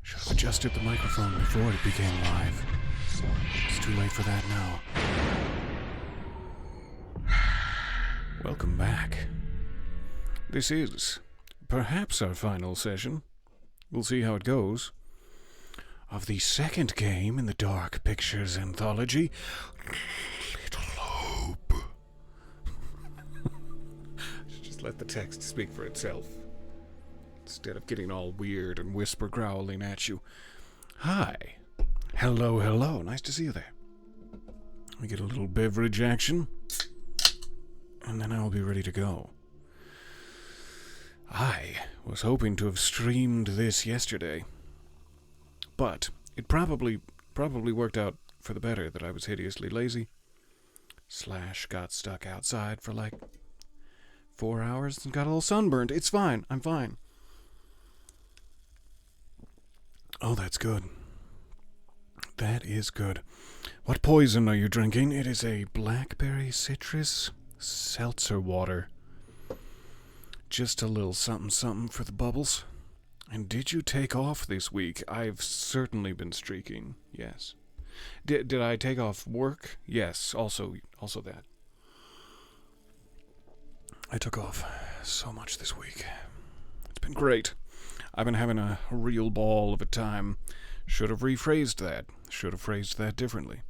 Should have adjusted the microphone before it became live. It's too late for that now. Welcome back. This is perhaps our final session. We'll see how it goes. Of the second game in the Dark Pictures anthology, Little Hope. Just let the text speak for itself, instead of getting all weird and whisper growling at you. Hi. Hello, hello. Nice to see you there. We get a little beverage action, and then I'll be ready to go. I was hoping to have streamed this yesterday, but it probably worked out for the better that I was hideously lazy. / got stuck outside for like 4 hours and got a little sunburned. It's fine. I'm fine. Oh, that's good. That is good. What poison are you drinking? It is a blackberry citrus seltzer water. Just a little something for the bubbles. And did you take off this week? I've certainly been streaking, yes. Did I take off work? Yes, also that. I took off so much this week. It's been great. I've been having a real ball of a time. Should have rephrased that. Should have phrased that differently.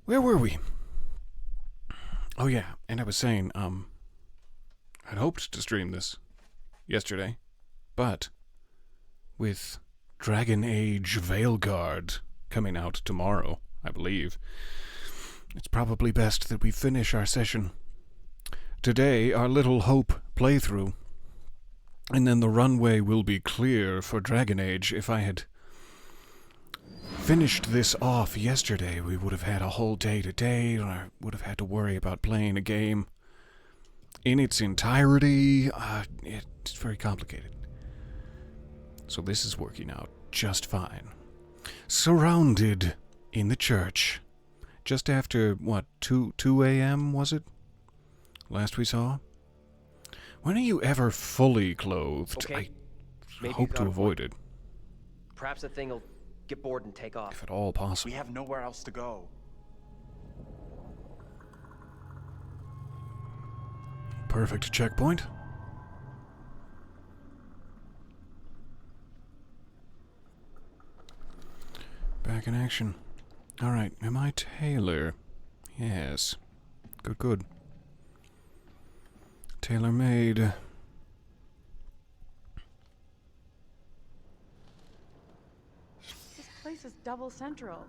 Where were we? Oh yeah, and I was saying, I'd hoped to stream this yesterday, but with Dragon Age Veilguard coming out tomorrow, I believe, it's probably best that we finish our session today, our Little Hope playthrough, and then the runway will be clear for Dragon Age. If I had finished this off yesterday, we would have had a whole day today, and I would have had to worry about playing a game in its entirety. It's very complicated. So this is working out just fine. Surrounded in the church, just after, 2 a.m. was it? Last we saw? When are you ever fully clothed? Okay. I hope to avoid it. Perhaps the thing will get bored and take off. If at all possible. We have nowhere else to go. Perfect checkpoint. Back in action. Alright, am I Taylor? Yes. Good. Tailor-made. This place is double central.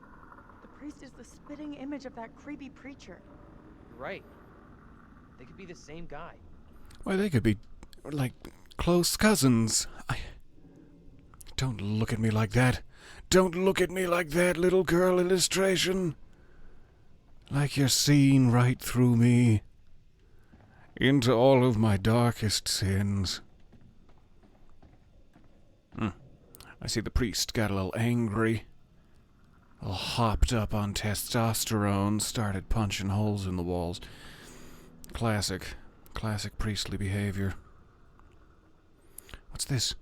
The priest is the spitting image of that creepy preacher. You're right. They could be the same guy. Why, they could be, like, close cousins. Don't look at me like that. Don't look at me like that, little girl illustration. Like you're seeing right through me. Into all of my darkest sins. I see the priest got a little angry. All hopped up on testosterone, started punching holes in the walls. Classic priestly behavior. What's this?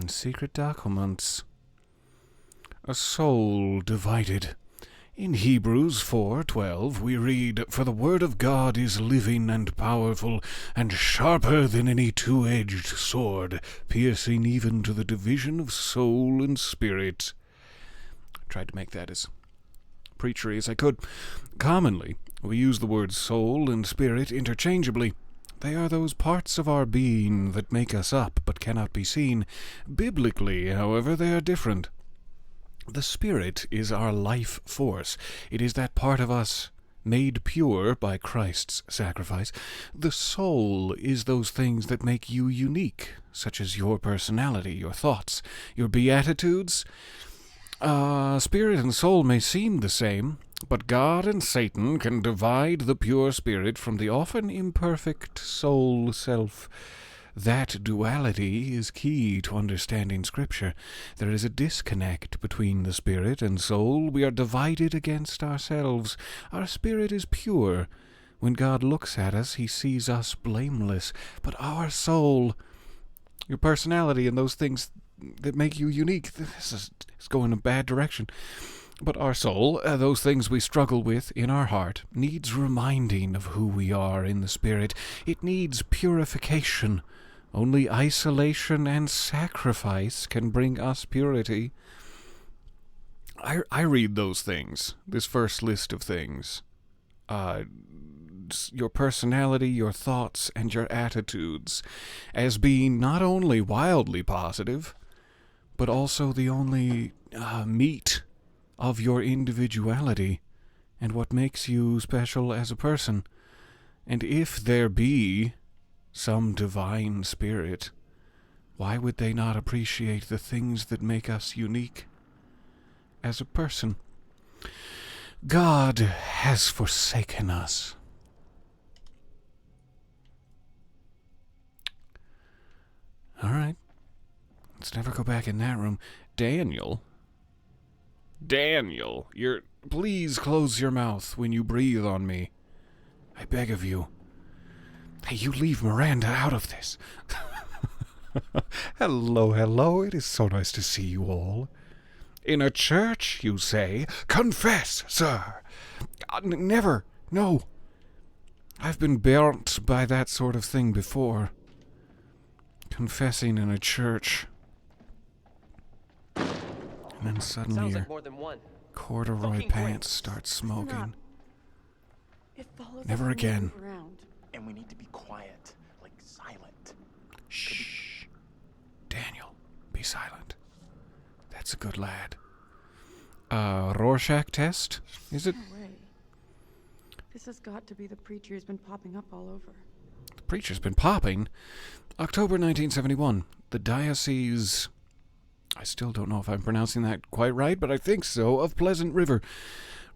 Secret documents. A soul divided. In Hebrews 4:12 we read, "For the word of God is living and powerful, and sharper than any two-edged sword, piercing even to the division of soul and spirit." I tried to make that as preachery as I could. Commonly, we use the words soul and spirit interchangeably. They are those parts of our being that make us up but cannot be seen. Biblically, however, they are different. The spirit is our life force. It is that part of us made pure by Christ's sacrifice. The soul is those things that make you unique, such as your personality, your thoughts, your beatitudes. Spirit and soul may seem the same, but God and Satan can divide the pure spirit from the often imperfect soul self. That duality is key to understanding Scripture. There is a disconnect between the spirit and soul. We are divided against ourselves. Our spirit is pure. When God looks at us, he sees us blameless. But our soul Your personality and those things that make you unique. This is going in a bad direction. But our soul, those things we struggle with in our heart, needs reminding of who we are in the spirit. It needs purification. Only isolation and sacrifice can bring us purity. I read those things, this first list of things. Your personality, your thoughts, and your attitudes as being not only wildly positive, but also the only meat of your individuality and what makes you special as a person. And if there be some divine spirit, why would they not appreciate the things that make us unique as a person? God has forsaken us. All right. Let's never go back in that room. Daniel, please close your mouth when you breathe on me. I beg of you. Hey, you leave Miranda out of this. Hello. It is so nice to see you all. In a church, you say? Confess, sir. Never. No. I've been burnt by that sort of thing before. Confessing in a church. And then suddenly Sounds your like more than one. corduroy Fucking pants great. start smoking. It follows Never us when we again. move around. And we need to be quiet, like silent. Shh. Daniel, be silent. That's a good lad. Rorschach test? Is it? No way. This has got to be the preacher who's been popping up all over. The preacher's been popping. October 1971. The diocese... I still don't know if I'm pronouncing that quite right, but I think so, of Pleasant River.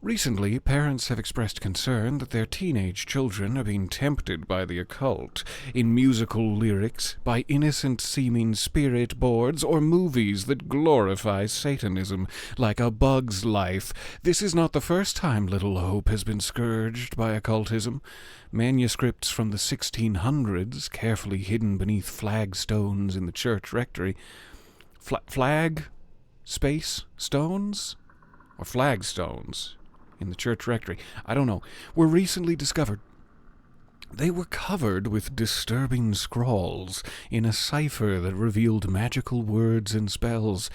Recently, parents have expressed concern that their teenage children are being tempted by the occult in musical lyrics, by innocent-seeming spirit boards, or movies that glorify Satanism, like A Bug's Life. This is not the first time Little Hope has been scourged by occultism. Manuscripts from the 1600s, carefully hidden beneath flagstones in the church rectory. Stones? Or flagstones in the church rectory, I don't know, were recently discovered. They were covered with disturbing scrawls in a cipher that revealed magical words and spells.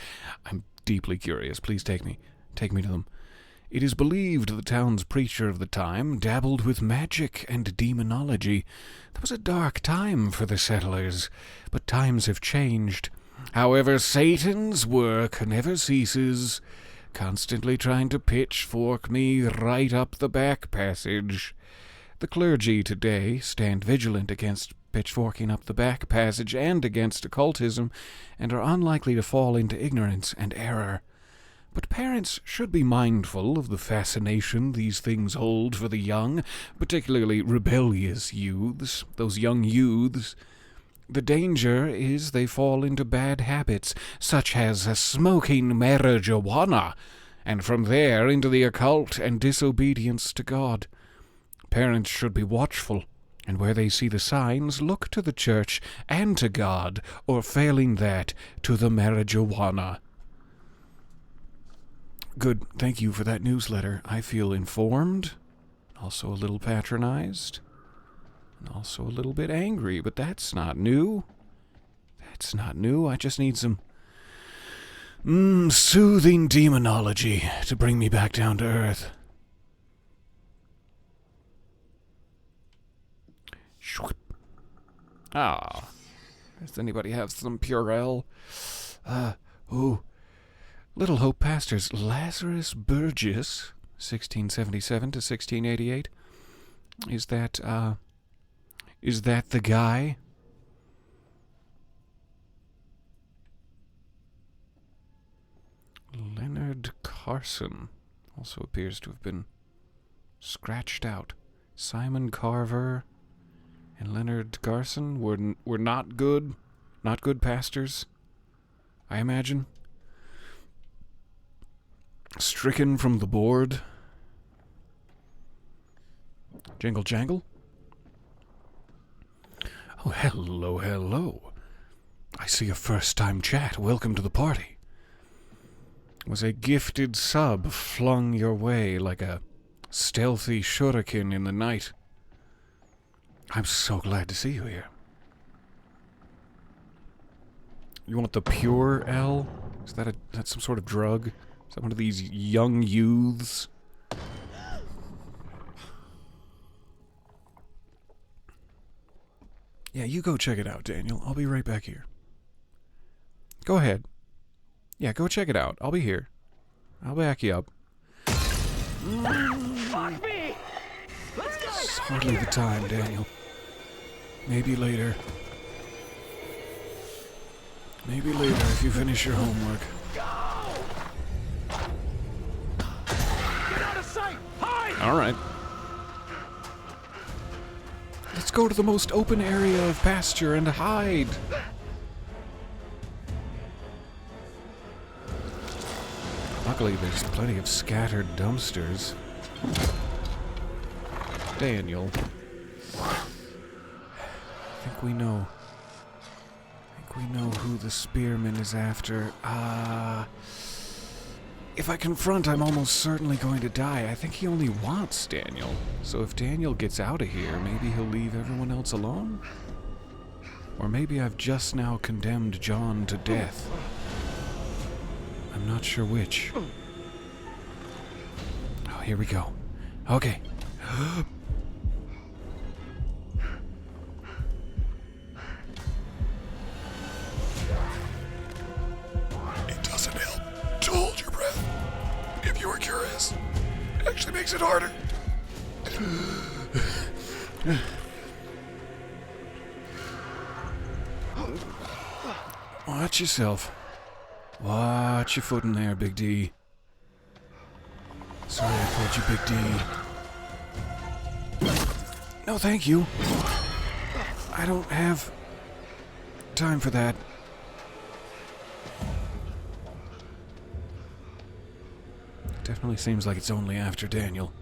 I'm deeply curious. Please take me to them. It is believed the town's preacher of the time dabbled with magic and demonology. That was a dark time for the settlers, but times have changed. However, Satan's work never ceases, constantly trying to pitchfork me right up the back passage. The clergy today stand vigilant against pitchforking up the back passage and against occultism, and are unlikely to fall into ignorance and error. But parents should be mindful of the fascination these things hold for the young, particularly rebellious youths, those young youths. The danger is they fall into bad habits, such as smoking marijuana, and from there into the occult and disobedience to God. Parents should be watchful, and where they see the signs, look to the church and to God, or failing that, to the marijuana. Good, thank you for that newsletter. I feel informed, also a little patronized. And also a little bit angry, but that's not new. I just need some soothing demonology to bring me back down to earth. Does anybody have some Purell? Little Hope pastors Lazarus Burgess, 1677 to 1688. Is that the guy? Leonard Carson also appears to have been scratched out. Simon Carver and Leonard Carson were not good pastors, I imagine. Stricken from the board. Jingle jangle. Oh, hello. I see a first-time chat. Welcome to the party. Was a gifted sub flung your way like a stealthy shuriken in the night. I'm so glad to see you here. You want the pure L? Is that that's some sort of drug? Is that one of these young youths? Yeah, you go check it out, Daniel. I'll be right back here. Go ahead. Yeah, go check it out. I'll be here. I'll back you up. Fuck me! Let's go! It's hardly the time, Daniel. Maybe later. Maybe later if you finish your homework. Go! Get out of sight! Hide! Alright. Let's go to the most open area of pasture and hide. Luckily, there's plenty of scattered dumpsters. Daniel. I think we know who the spearman is after. If I confront, I'm almost certainly going to die. I think he only wants Daniel. So if Daniel gets out of here, maybe he'll leave everyone else alone? Or maybe I've just now condemned John to death. I'm not sure which. Oh, here we go. Okay. It doesn't help to hold your breath. If you were curious, it actually makes it harder. Watch yourself. Watch your foot in there, Big D. Sorry I called you Big D. No, thank you. I don't have time for that. It definitely seems like it's only after Daniel.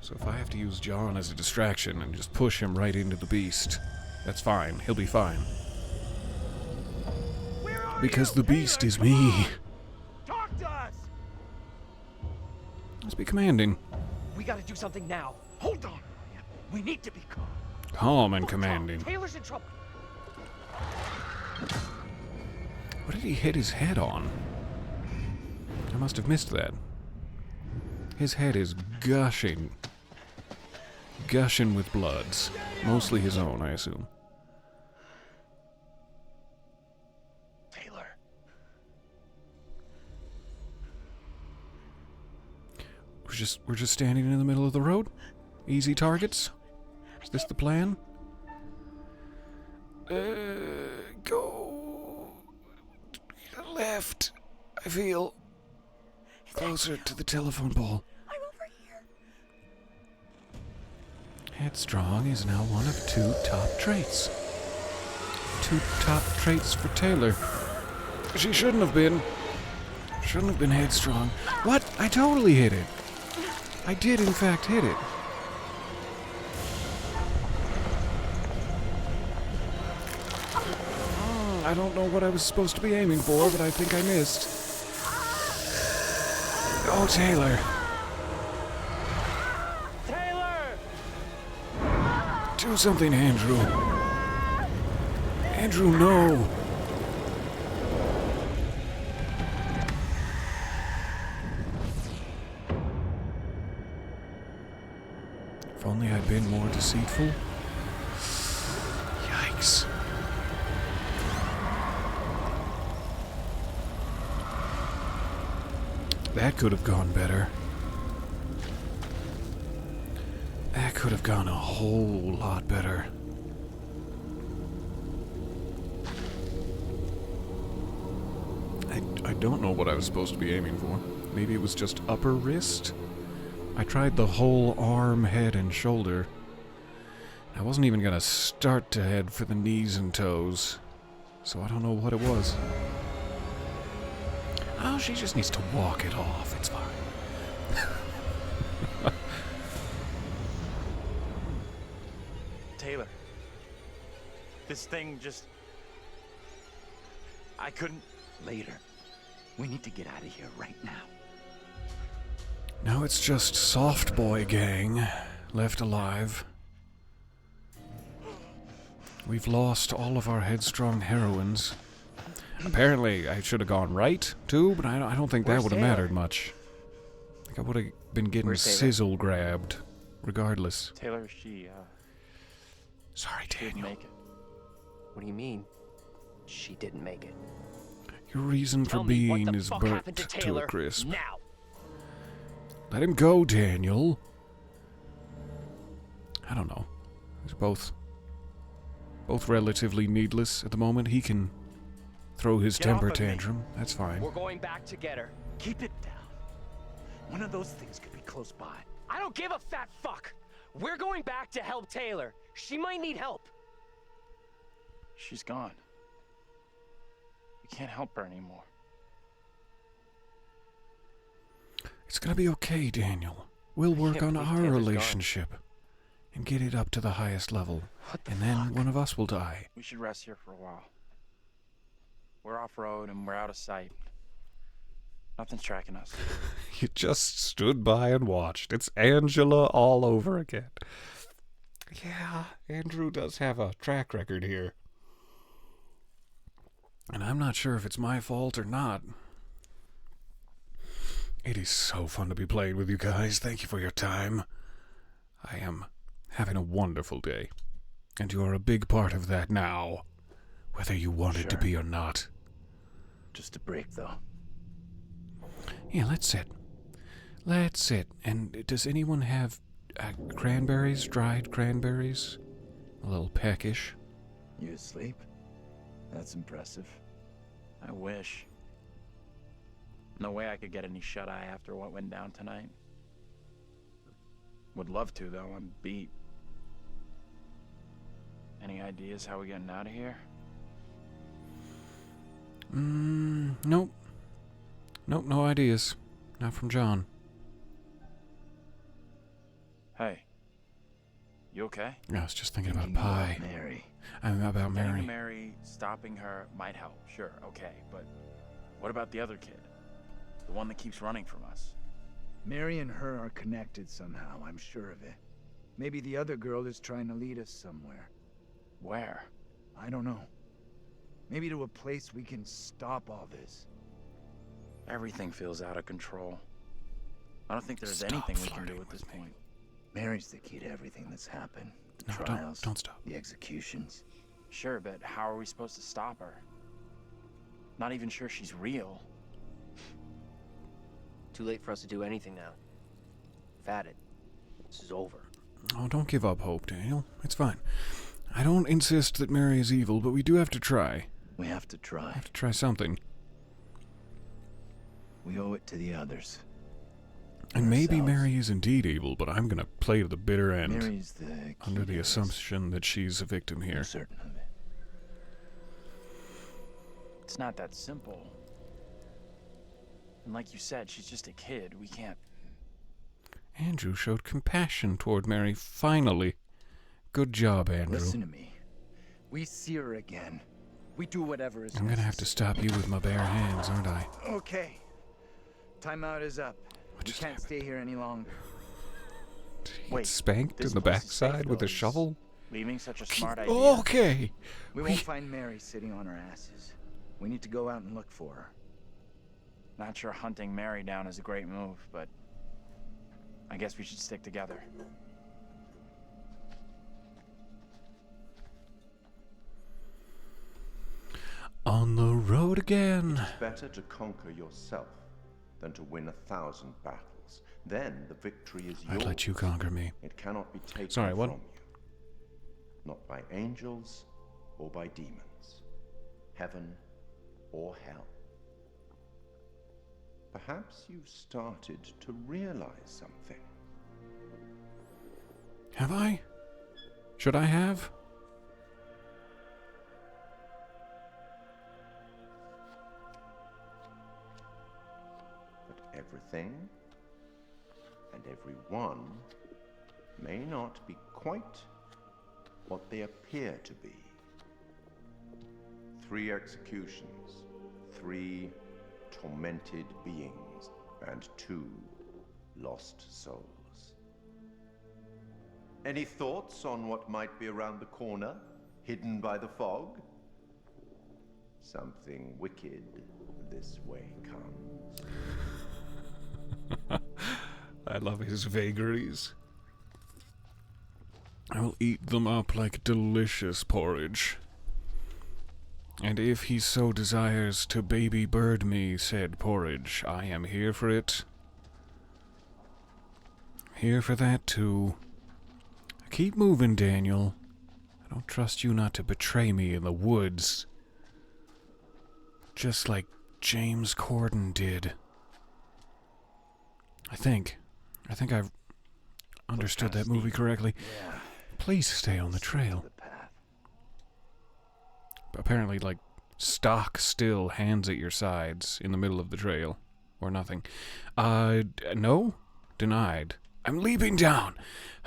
So if I have to use John as a distraction and just push him right into the beast, that's fine. He'll be fine. Because the beast is me. Talk to us! Let's be commanding. We gotta do something now. Hold on. We need to be calm. Calm and commanding. Taylor's in trouble. What did he hit his head on? I must have missed that. His head is gushing. Gushing with bloods. Mostly his own, I assume. Taylor. We're just standing in the middle of the road? Easy targets? Is this the plan? Go left. I feel closer to the telephone pole. I'm over here. Headstrong is now one of 2 top traits. 2 top traits for Taylor. She shouldn't have been. Shouldn't have been headstrong. What? I totally hit it. I did, in fact, hit it. I don't know what I was supposed to be aiming for, but I think I missed. Oh, Taylor. Taylor! Do something, Andrew. Andrew, no. If only I'd been more deceitful. Yikes. That could have gone better. That could have gone a whole lot better. I don't know what I was supposed to be aiming for. Maybe it was just upper wrist? I tried the whole arm, head, and shoulder. I wasn't even gonna start to head for the knees and toes, so I don't know what it was. Oh, she just needs to walk it off. It's fine. Taylor, this thing just I couldn't... Later. We need to get out of here right now. Now it's just Soft Boy Gang left alive. We've lost all of our headstrong heroines. Apparently, I should have gone right, too, but I don't think that would have mattered much. I think I would have been getting sizzle grabbed, regardless. Taylor, Sorry, didn't Daniel. make it. What do you mean? She didn't make it. Your reason for Tell me what being the is fuck burnt happened to to Taylor a crisp. now. Let him go, Daniel. I don't know. They're both relatively needless at the moment. He can throw his Get off temper of me. tantrum. That's fine. We're going back to get her. Keep it down. One of those things could be close by. I don't give a fat fuck. We're going back to help Taylor. She might need help. She's gone. We can't help her anymore. It's gonna be okay, Daniel. We'll work can't on believe our Taylor's gone. relationship and get it up to the highest level. And then one of us will die. We should rest here for a while. We're off-road and we're out of sight. Nothing's tracking us. You just stood by and watched. It's Angela all over again. Yeah, Andrew does have a track record here. And I'm not sure if it's my fault or not. It is so fun to be playing with you guys. Thank you for your time. I am having a wonderful day. And you're a big part of that now. Whether you wanted to Sure. be or not. Just a break, though. Yeah, let's sit. Let's sit. And does anyone have cranberries? Dried cranberries? A little peckish. You asleep? That's impressive. I wish. No way I could get any shut-eye after what went down tonight. Would love to, though. I'm beat. Any ideas how we getting out of here? Nope. Nope, no ideas. Not from John. Hey. You okay? I was just thinking about Thinking pie. about Mary. I'm about Getting Mary. to Mary, stopping her might help. Sure, okay. But what about the other kid? The one that keeps running from us? Mary and her are connected somehow, I'm sure of it. Maybe the other girl is trying to lead us somewhere. Where? I don't know. Maybe to a place we can stop all this. Everything feels out of control. I don't think there's Stop anything we can flirting do at this with me. point. Mary's the key to everything that's happened. The No, trials, don't stop. the executions. Sure, but how are we supposed to stop her? Not even sure she's real. Too late for us to do anything now. We've had it. This is over. Oh, don't give up hope, Daniel. It's fine. I don't insist that Mary is evil, but we do have to try. We have to try. Have to try something. We owe it to the others. And maybe Ourselves. Mary is indeed evil, but I'm gonna play to the bitter end. Mary's the key Under to the this. assumption that she's a victim I'm here. certain of it. It's not that simple. And like you said, she's just a kid. We can't... Andrew showed compassion toward Mary, finally. Good job, Andrew. Listen to me. We see her again. We do whatever is I'm gonna have to necessary. stop you with my bare hands, aren't I? Okay. Timeout is up. What We just can't happened? stay here any longer. Get Wait, spanked this in the place is safe, backside with though. a shovel? Leaving such a smart idea. Okay. We won't find Mary sitting on her asses. We need to go out and look for her. Not sure hunting Mary down is a great move, but I guess we should stick together. On the road again. It's better to conquer yourself than to win 1,000 battles. Then the victory is yours. I'd let you conquer me. It cannot be taken Sorry, what? from you. Not by angels or by demons. Heaven or hell. Perhaps you've started to realize something. Have I? Should I have? That everything and everyone may not be quite what they appear to be. 3 executions, 3 tormented beings and 2 lost souls. Any thoughts on what might be around the corner, hidden by the fog? Something wicked this way comes. I love his vagaries. I will eat them up like delicious porridge. And if he so desires to baby bird me said porridge, I am here for it. Here for that too. Keep moving, Daniel. I don't trust you not to betray me in the woods. Just like James Corden did. I think I've understood that movie correctly. Yeah. Please stay on the trail. The path. Apparently, like, stock still, hands at your sides in the middle of the trail. Or nothing. No? Denied. I'm leaping down.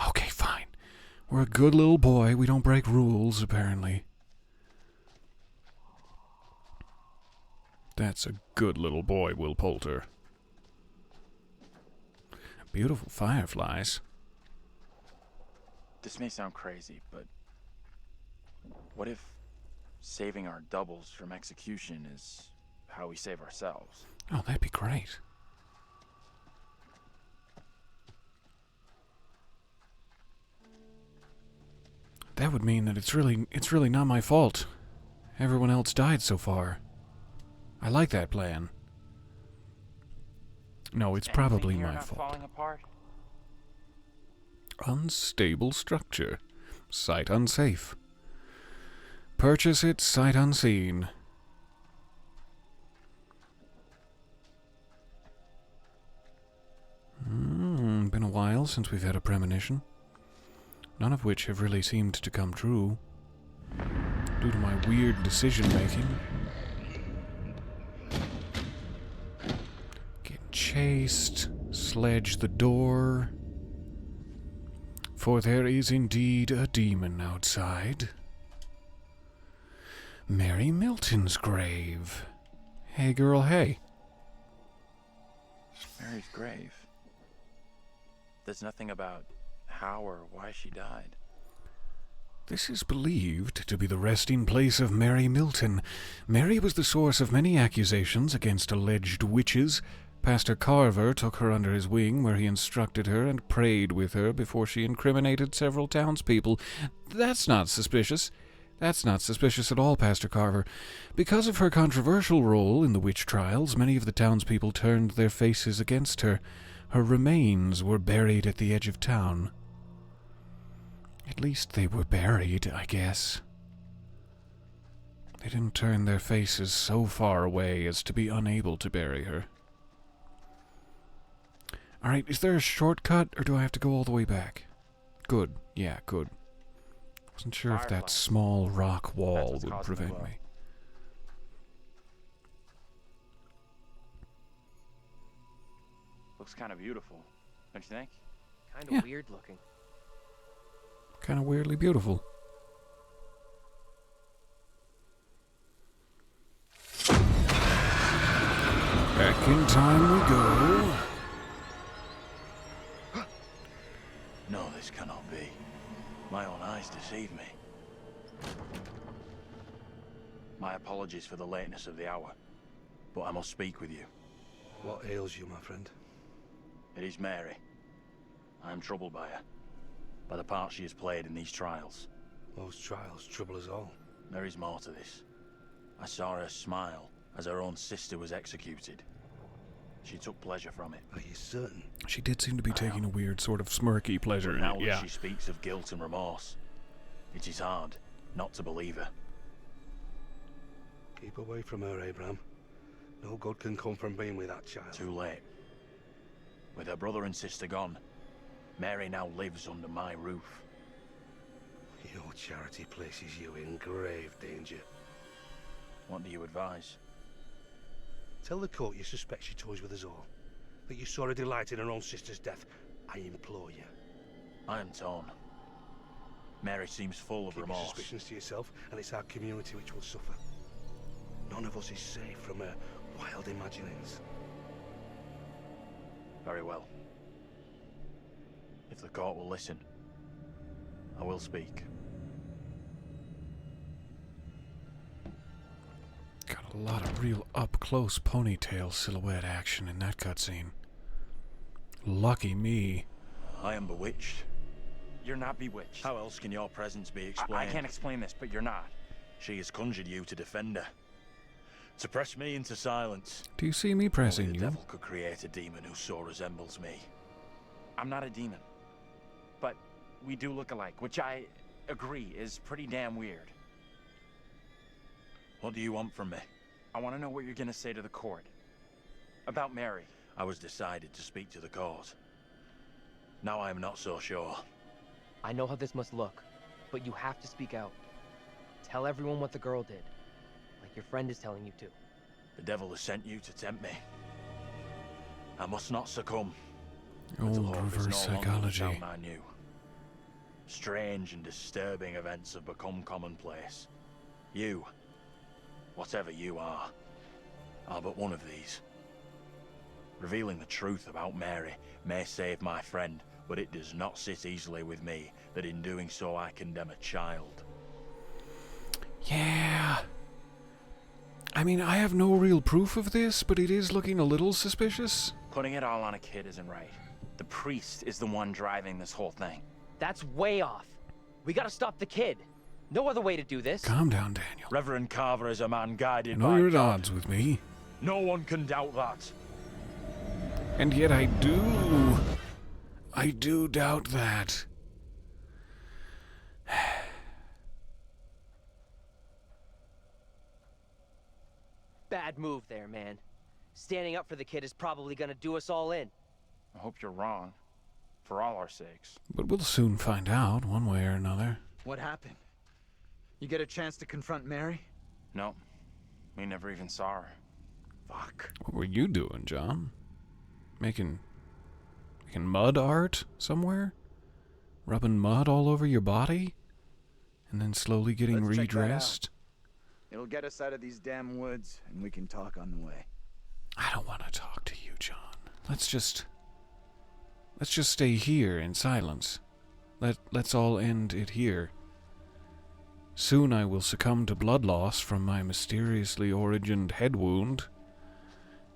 Okay, fine. We're a good little boy. We don't break rules, apparently. That's a good little boy, Will Poulter. Beautiful fireflies. This may sound crazy, but what if saving our doubles from execution is how we save ourselves? Oh, that'd be great. That would mean that it's really not my fault. Everyone else died so far. I like that plan. No, it's probably Anything here my not fault. falling apart? Unstable structure. Site unsafe. Purchase it sight unseen. Been a while since we've had a premonition. None of which have really seemed to come true. Due to my weird decision-making. Get chased. Sledge the door. For there is indeed a demon outside. Mary Milton's grave. Hey, girl, hey. Mary's grave. There's nothing about how or why she died. This is believed to be the resting place of Mary Milton. Mary was the source of many accusations against alleged witches. Pastor Carver took her under his wing, where he instructed her and prayed with her before she incriminated several townspeople. That's not suspicious. That's not suspicious at all, Pastor Carver. Because of her controversial role in the witch trials, many of the townspeople turned their faces against her. Her remains were buried at the edge of town. At least they were buried, I guess. They didn't turn their faces so far away as to be unable to bury her. Alright, is there a shortcut, or do I have to go all the way back? Good. Yeah, good. Wasn't sure if that Fireflies. small rock wall That's what's would causing the prevent glow. me. Looks kind of beautiful, don't you think? Kind of Yeah. weird looking. Kind of weirdly beautiful. Back in time we go. No, this cannot be. My own eyes deceive me. My apologies for the lateness of the hour, but I must speak with you. What ails you, my friend? It is Mary. I am troubled by her, by the part she has played in these trials. Those trials trouble us all. There is more to this. I saw her smile as her own sister was executed. She took pleasure from it. Are you certain? She did seem to be taking a weird sort of smirky pleasure in Now it, that yeah. she speaks of guilt and remorse, it is hard not to believe her. Keep away from her, Abraham. No good can come from being with that child. Too late. With her brother and sister gone, Mary now lives under my roof. Your charity places you in grave danger. What do you advise? Tell the court you suspect she toys with us all. That you saw her delight in her own sister's death. I implore you. I am torn. Mary seems full of Keep your remorse. suspicions to yourself, and it's our community which will suffer. none of us is safe from her wild imaginings. Very well. If the court will listen, I will speak. Got a lot of real up-close ponytail silhouette action in that cutscene. Lucky me. I am bewitched. You're not bewitched. How else can your presence be explained? I can't explain this, but you're not. She has conjured you to defend her. To press me into silence. Do you see me pressing Only you? the devil could create a demon who so resembles me. I'm not a demon. But we do look alike, which I agree is pretty damn weird. What do you want from me? I want to know what you're gonna say to the court. About Mary. I was decided to speak to the court. Now I am not so sure. I know how this must look, but you have to speak out. Tell everyone what the girl did, like your friend is telling you to. The devil has sent you to tempt me. I must not succumb. Old Mental hope is reverse no longer the psychology. fountain I knew. Strange and disturbing events have become commonplace. You, whatever you are but one of these. Revealing the truth about Mary may save my friend, but it does not sit easily with me that in doing so I condemn a child. Yeah. I mean, I have no real proof of this, but it is looking a little suspicious. Putting it all on a kid isn't right. The priest is the one driving this whole thing. That's way off. We gotta stop the kid. No other way to do this. Calm down, Daniel. Reverend Carver is a man I guided know by you're at God. odds with me. No one can doubt that. And yet I do doubt that. Bad move there, man. Standing up for the kid is probably gonna do us all in. I hope you're wrong. For all our sakes. But we'll soon find out, one way or another. What happened? You get a chance to confront Mary? No. We never even saw her. Fuck. What were you doing, John? Making mud art somewhere? Rubbing mud all over your body? And then slowly getting Let's check that out. redressed? It'll get us out of these damn woods, and we can talk on the way. I don't want to talk to you, John. Let's just stay here in silence. Let's all end it here. Soon I will succumb to blood loss from my mysteriously origined head wound,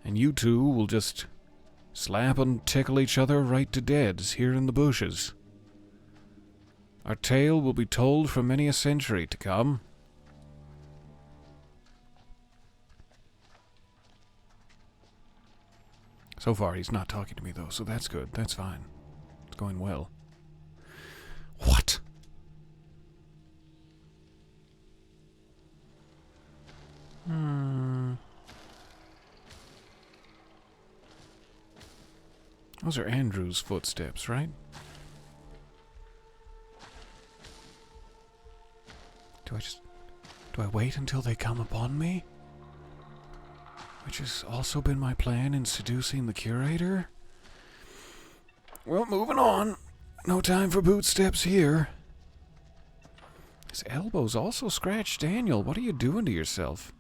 and you two will just slap and tickle each other right to deads here in the bushes. Our tale will be told for many a century to come. So far, he's not talking to me, though, so that's good. That's fine. It's going well. What? Those are Andrew's footsteps, right? Do I wait until they come upon me? Which has also been my plan in seducing the curator? Well, moving on. No time for bootsteps here. His elbows also scratched Daniel. What are you doing to yourself?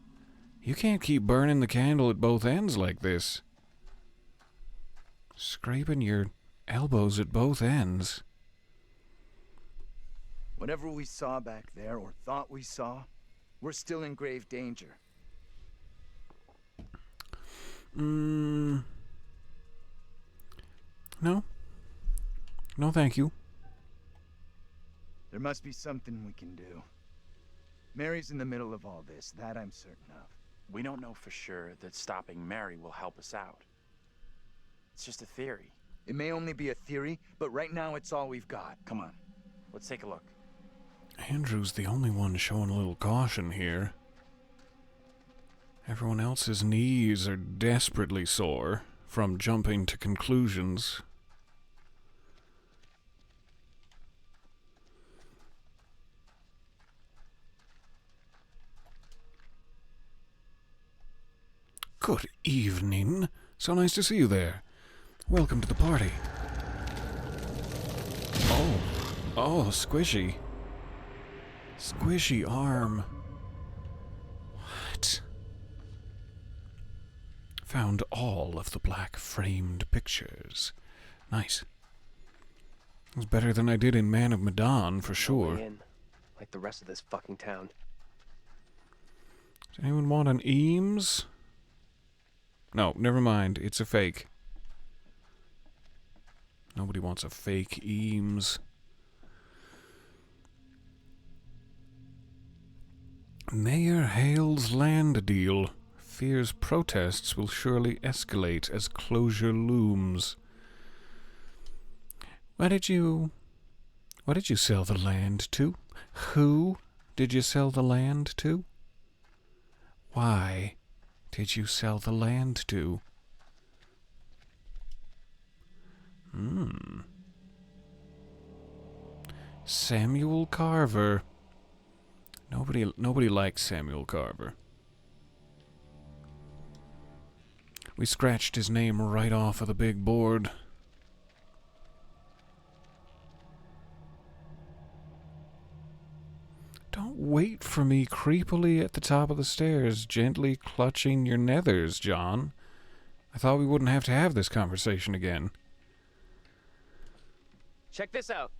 You can't keep burning the candle at both ends like this. Scraping your elbows at both ends. Whatever we saw back there, or thought we saw, we're still in grave danger. No. No, thank you. There must be something we can do. Mary's in the middle of all this, that I'm certain of. We don't know for sure that stopping Mary will help us out. It's just a theory. It may only be a theory, but right now it's all we've got. Come on, let's take a look. Andrew's the only one showing a little caution here. Everyone else's knees are desperately sore from jumping to conclusions. Good evening. So nice to see you there. Welcome to the party. Oh, squishy. Squishy arm. What? Found all of the black framed pictures. Nice. It's better than I did in Man of Medan, for sure. In, like the rest of this fucking town. Does anyone want an Eames? No, never mind. It's a fake. Nobody wants a fake Eames. Mayor Hale's land deal. Fears protests will surely escalate as closure looms. What did you sell the land to? Who did you sell the land to? Why did you sell the land to? Samuel Carver. Nobody likes Samuel Carver. We scratched his name right off of the big board. Don't wait for me creepily at the top of the stairs, gently clutching your nethers, John. I thought we wouldn't have to have this conversation again. Check this out.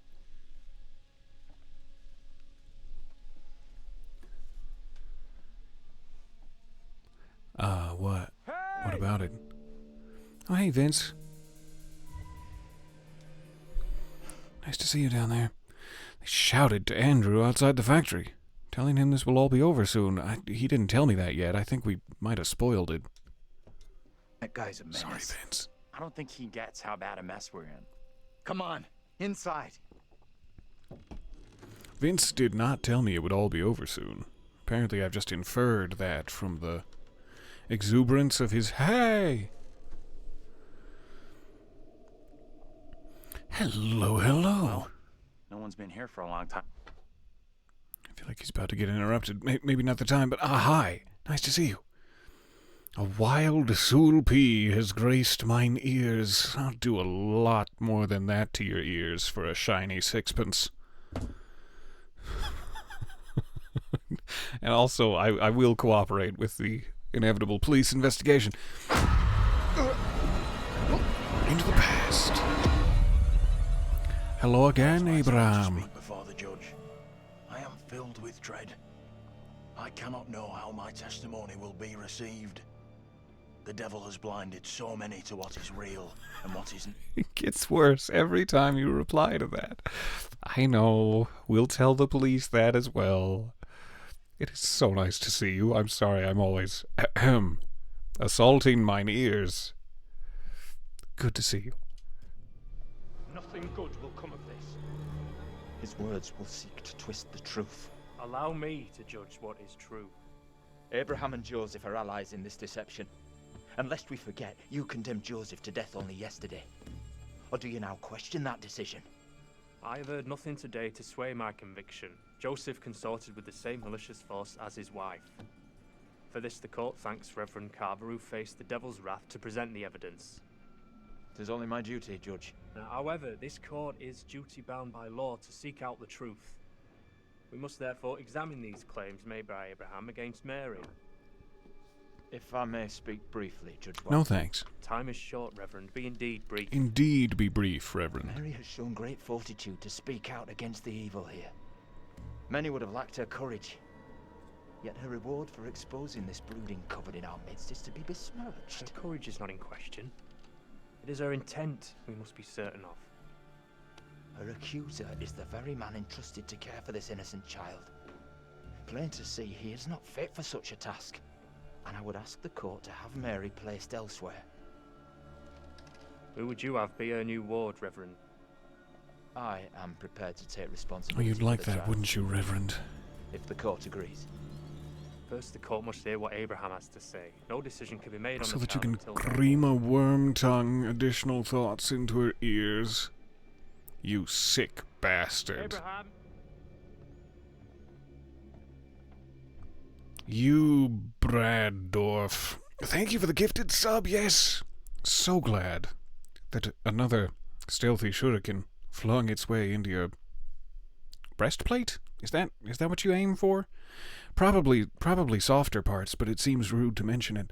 What? What about it? Oh, hey, Vince. Nice to see you down there. They shouted to Andrew outside the factory, telling him this will all be over soon. He didn't tell me that yet. I think we might have spoiled it. That guy's a menace. Sorry, Vince. I don't think he gets how bad a mess we're in. Come on, inside. Vince did not tell me it would all be over soon. Apparently I've just inferred that from the exuberance of his hey. Hello. Well, no one's been here for a long time. I feel like he's about to get interrupted. Maybe not the time, but hi. Nice to see you. A wild sulpee has graced mine ears. I'll do a lot more than that to your ears for a shiny sixpence. And also, I will cooperate with the inevitable police investigation. Into the past. Hello again, Abraham. Speak before the judge. I am filled with dread. I cannot know how my testimony will be received. The devil has blinded so many to what is real and what isn't. It gets worse every time you reply to that. I know. We'll tell the police that as well. It is so nice to see you. I'm sorry I'm always assaulting mine ears. Good to see you. Nothing good will come of this. His words will seek to twist the truth. Allow me to judge what is true. Abraham and Joseph are allies in this deception. And lest we forget, you condemned Joseph to death only yesterday. Or do you now question that decision? I have heard nothing today to sway my conviction. Joseph consorted with the same malicious force as his wife. For this the court thanks Reverend Carver, who faced the devil's wrath to present the evidence. It is only my duty, Judge. Now, however, this court is duty-bound by law to seek out the truth. We must therefore examine these claims made by Abraham against Mary. If I may speak briefly, Judge White. No thanks. Time is short, Reverend. Be indeed brief. Indeed be brief, Reverend. Mary has shown great fortitude to speak out against the evil here. Many would have lacked her courage. Yet her reward for exposing this brooding covered in our midst is to be besmirched. Her courage is not in question. It is her intent we must be certain of. Her accuser is the very man entrusted to care for this innocent child. Plain to see, he is not fit for such a task. And I would ask the court to have Mary placed elsewhere. Who would you have be her new ward, Reverend? I am prepared to take Oh, responsibility. you'd like for the that, child, wouldn't you, Reverend? if the court agrees. First, the court must hear what Abraham has to say. No decision can be made on So the that you town can until cream a worm tongue additional thoughts into her ears. You sick bastard. Abraham! You Braddorf. Thank you for the gifted sub, yes. So glad that another stealthy shuriken flung its way into your breastplate? Is that what you aim for? Probably softer parts, but it seems rude to mention it.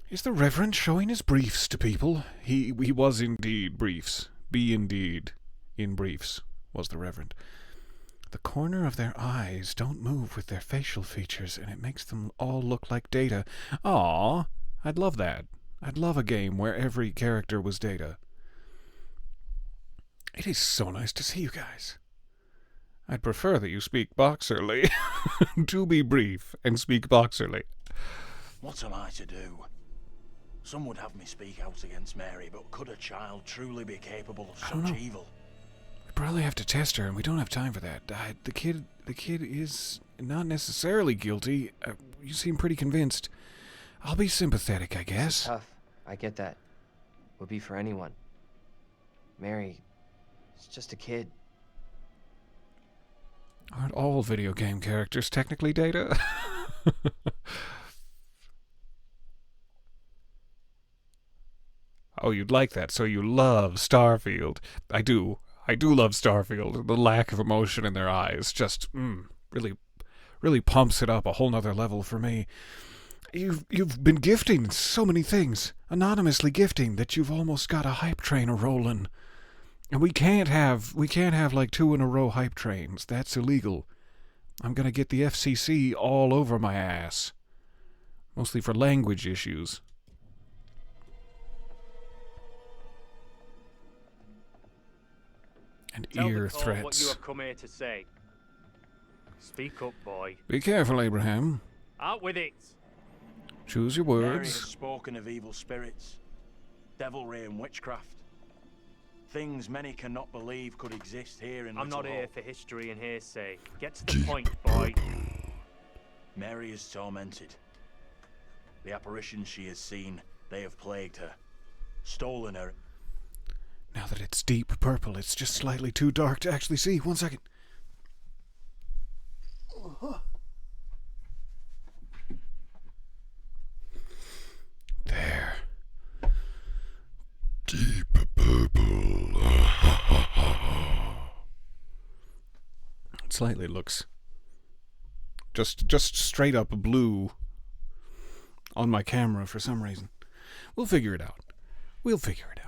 Is the Reverend showing his briefs to people? He was indeed briefs. Be indeed in briefs, was the Reverend. The corner of their eyes don't move with their facial features, and it makes them all look like Data. Aw, I'd love that. I'd love a game where every character was Data. It is so nice to see you guys. I'd prefer that you speak Boxerly. To be brief and speak Boxerly. What am I to do? Some would have me speak out against Mary, but could a child truly be capable of such evil? We probably have to test her, and we don't have time for that. The kid is not necessarily guilty. You seem pretty convinced. I'll be sympathetic, I guess. It's tough. I get that. Would be for anyone. Mary, it's just a kid. Aren't all video game characters technically Data? Oh, you'd like that, so you love Starfield. I do. I do love Starfield. The lack of emotion in their eyes just, really pumps it up a whole nother level for me. You've been gifting so many things, anonymously gifting, that you've almost got a hype train a-rolling. And we can't have like 2 in a row hype trains. That's illegal. I'm gonna get the FCC all over my ass. Mostly for language issues. And Tell ear the court threats. what you have come here to say. Speak up, boy. Be careful, Abraham. Out with it. Choose your Mary words. has spoken of evil spirits, devilry and witchcraft. Things many cannot believe could exist here in I'm Little not here Hope. for history and hearsay. Get to the point, boy. Mary is tormented. The apparitions she has seen, they have plagued her, stolen her. Now that it's deep purple, it's just slightly too dark to actually see. 1 second. There. Deep purple. It slightly looks just straight up blue on my camera for some reason. We'll figure it out. We'll figure it out.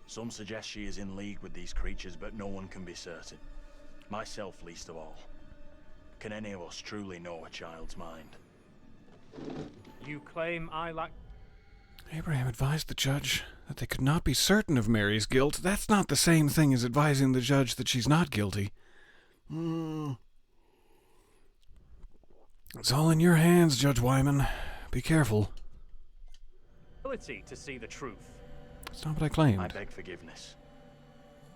Some suggest she is in league with these creatures, but no one can be certain. Myself least of all. Can any of us truly know a child's mind? You claim I lack... Abraham advised the judge that they could not be certain of Mary's guilt. That's not the same thing as advising the judge that she's not guilty. It's all in your hands, Judge Wyman. Be careful. ability to see the truth. That's not what I claimed. I beg forgiveness.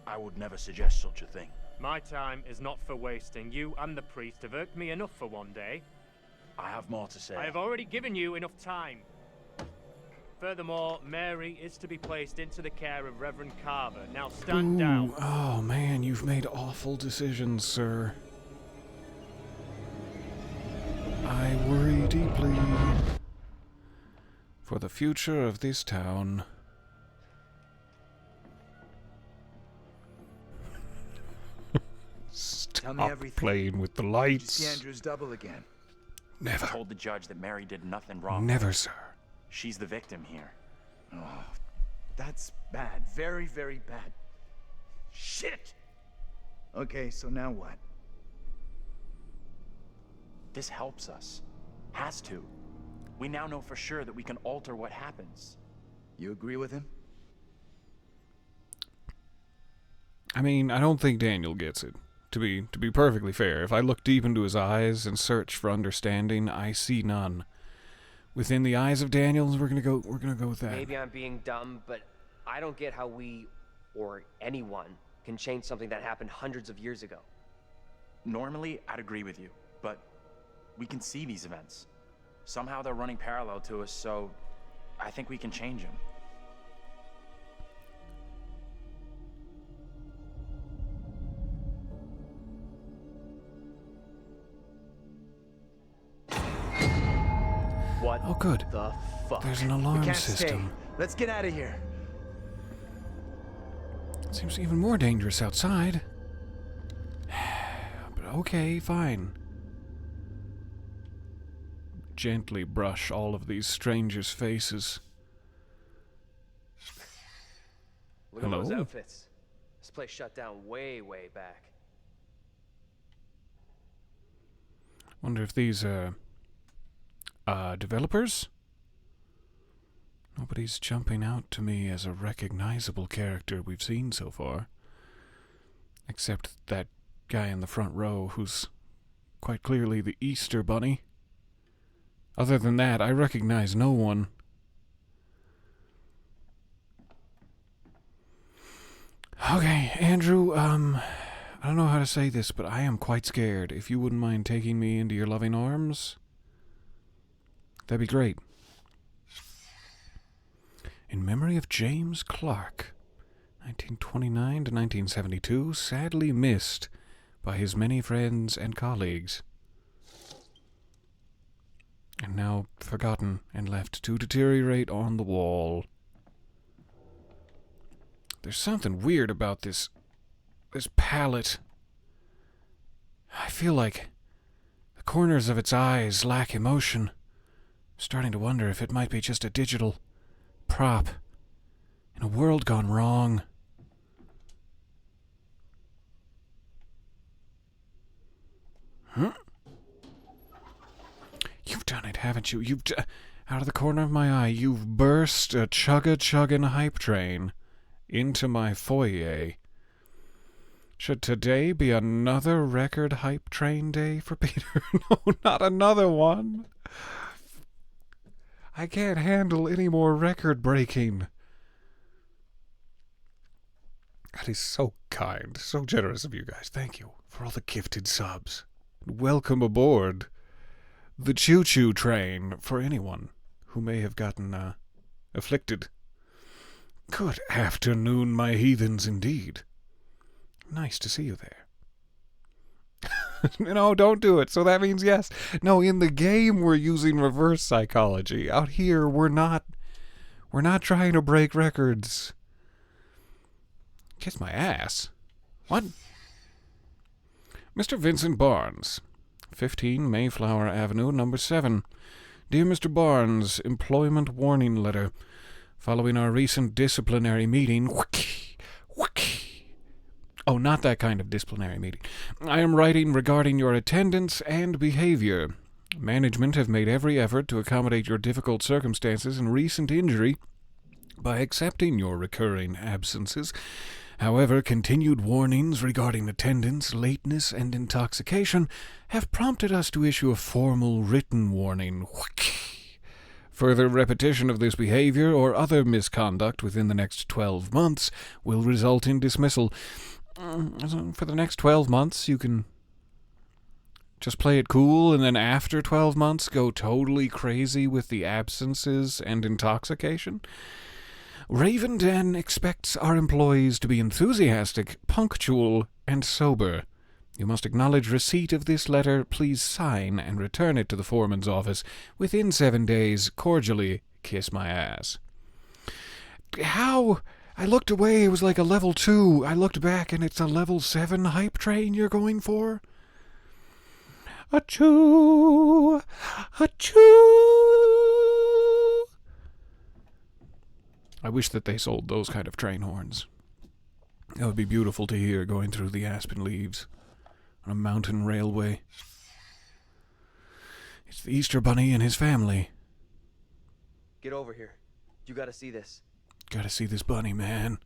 I would never suggest such a thing. My time is not for wasting. You and the priest have irked me enough for one day. I have more to say. I have already given you enough time. Furthermore, Mary is to be placed into the care of Reverend Carver. Now stand down. Oh man, you've made awful decisions, sir. I worry deeply for the future of this town. Tell me Stop everything. playing with the Did you lights. see Andrew's double again? Never. I told the judge that Mary did nothing wrong. Never, sir. She's the victim here. Oh, that's bad. Very, very bad. Shit! Okay, so now what? This helps us. Has to. We now know for sure that we can alter what happens. You agree with him? I mean, I don't think Daniel gets it. To be perfectly fair, if I look deep into his eyes and search for understanding, I see none. Within the eyes of Daniel, we're gonna go with that. Maybe I'm being dumb, but I don't get how we, or anyone, can change something that happened hundreds of years ago. Normally, I'd agree with you, but we can see these events. Somehow they're running parallel to us, so I think we can change them. What Oh, good. the fuck? There's an We alarm can't system. stay. Let's get out of here. Seems even more dangerous outside. But okay, fine. gently brush all of these strangers' faces. Look Hello? at those outfits. This place shut down way, way back. Wonder if these are developers? Nobody's jumping out to me as a recognizable character we've seen so far. Except that guy in the front row who's quite clearly the Easter Bunny. Other than that, I recognize no one. Okay, Andrew, I don't know how to say this, but I am quite scared. If you wouldn't mind taking me into your loving arms, that'd be great. In memory of James Clark, 1929 to 1972, sadly missed by his many friends and colleagues, and now forgotten and left to deteriorate on the wall. There's something weird about this palette. I feel like the corners of its eyes lack emotion. I'm starting to wonder if it might be just a digital prop in a world gone wrong. Huh? You've done it, haven't you? Out of the corner of my eye, you've burst a chugga-chuggin' hype train into my foyer. Should today be another record hype train day for Peter? No, not another one. I can't handle any more record breaking. That is so kind, so generous of you guys. Thank you for all the gifted subs. Welcome aboard the choo-choo train for anyone who may have gotten afflicted. Good afternoon, my heathens, indeed. Nice to see you there. No, don't do it. So that means yes. No, in the game we're using reverse psychology. Out here we're not trying to break records. Kiss my ass. What? Mr. Vincent Barnes, 15 Mayflower Avenue, number 7. Dear Mr. Barnes, employment warning letter. Following our recent disciplinary meeting... Oh, not that kind of disciplinary meeting. I am writing regarding your attendance and behavior. Management have made every effort to accommodate your difficult circumstances and recent injury by accepting your recurring absences. However, continued warnings regarding attendance, lateness, and intoxication have prompted us to issue a formal written warning. Further repetition of this behavior or other misconduct within the next 12 months will result in dismissal. For the next 12 months, you can just play it cool, and then after 12 months, go totally crazy with the absences and intoxication? Raven Den expects our employees to be enthusiastic, punctual, and sober. You must acknowledge receipt of this letter. Please sign and return it to the foreman's office within 7 days. Cordially, kiss my ass. How? I looked away, it was like a level 2. I looked back, and it's a level 7 hype train you're going for? Achoo! Achoo! I wish that they sold those kind of train horns. That would be beautiful to hear going through the aspen leaves on a mountain railway. It's the Easter Bunny and his family. Get over here. You gotta see this. Gotta see this bunny, man.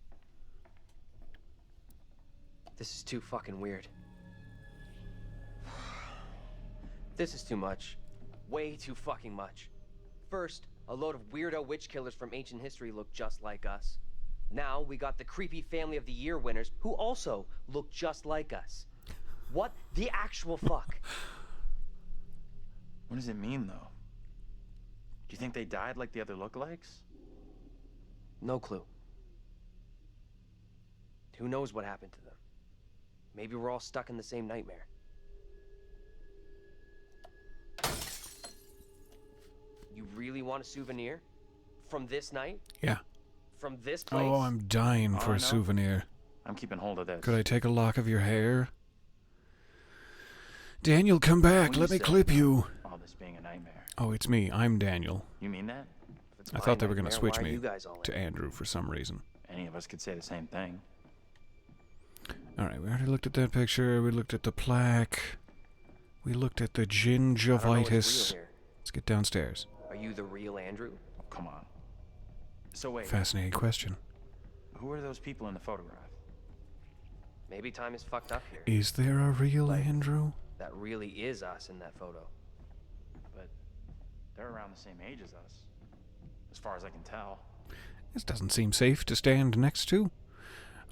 This is too fucking weird. This is too much. Way too fucking much. First, a load of weirdo witch killers from ancient history look just like us. Now we got the creepy Family of the Year winners who also look just like us. What the actual fuck? What does it mean, though? Do you think they died like the other lookalikes? No clue. Who knows what happened to them? Maybe we're all stuck in the same nightmare. You really want a souvenir? From this night? Yeah. From this place? Oh, I'm dying for a souvenir. I'm keeping hold of this. Could I take a lock of your hair? Daniel, come back. Let me clip you. All this being a nightmare. Oh, it's me. I'm Daniel. You mean that? If it's I my thought they were going to nightmare, switch why are me you guys all to in? Andrew for some reason. Any of us could say the same thing. Alright, we already looked at that picture. We looked at the plaque. We looked at the I don't know what's gingivitis. real here. Let's get downstairs. Are you the real Andrew? Oh, come on. So wait, Fascinating question. who are those people in the photograph? Maybe time is fucked up here. Is there a real Like- Andrew? That really is us in that photo. But they're around the same age as us, as far as I can tell. This doesn't seem safe to stand next to.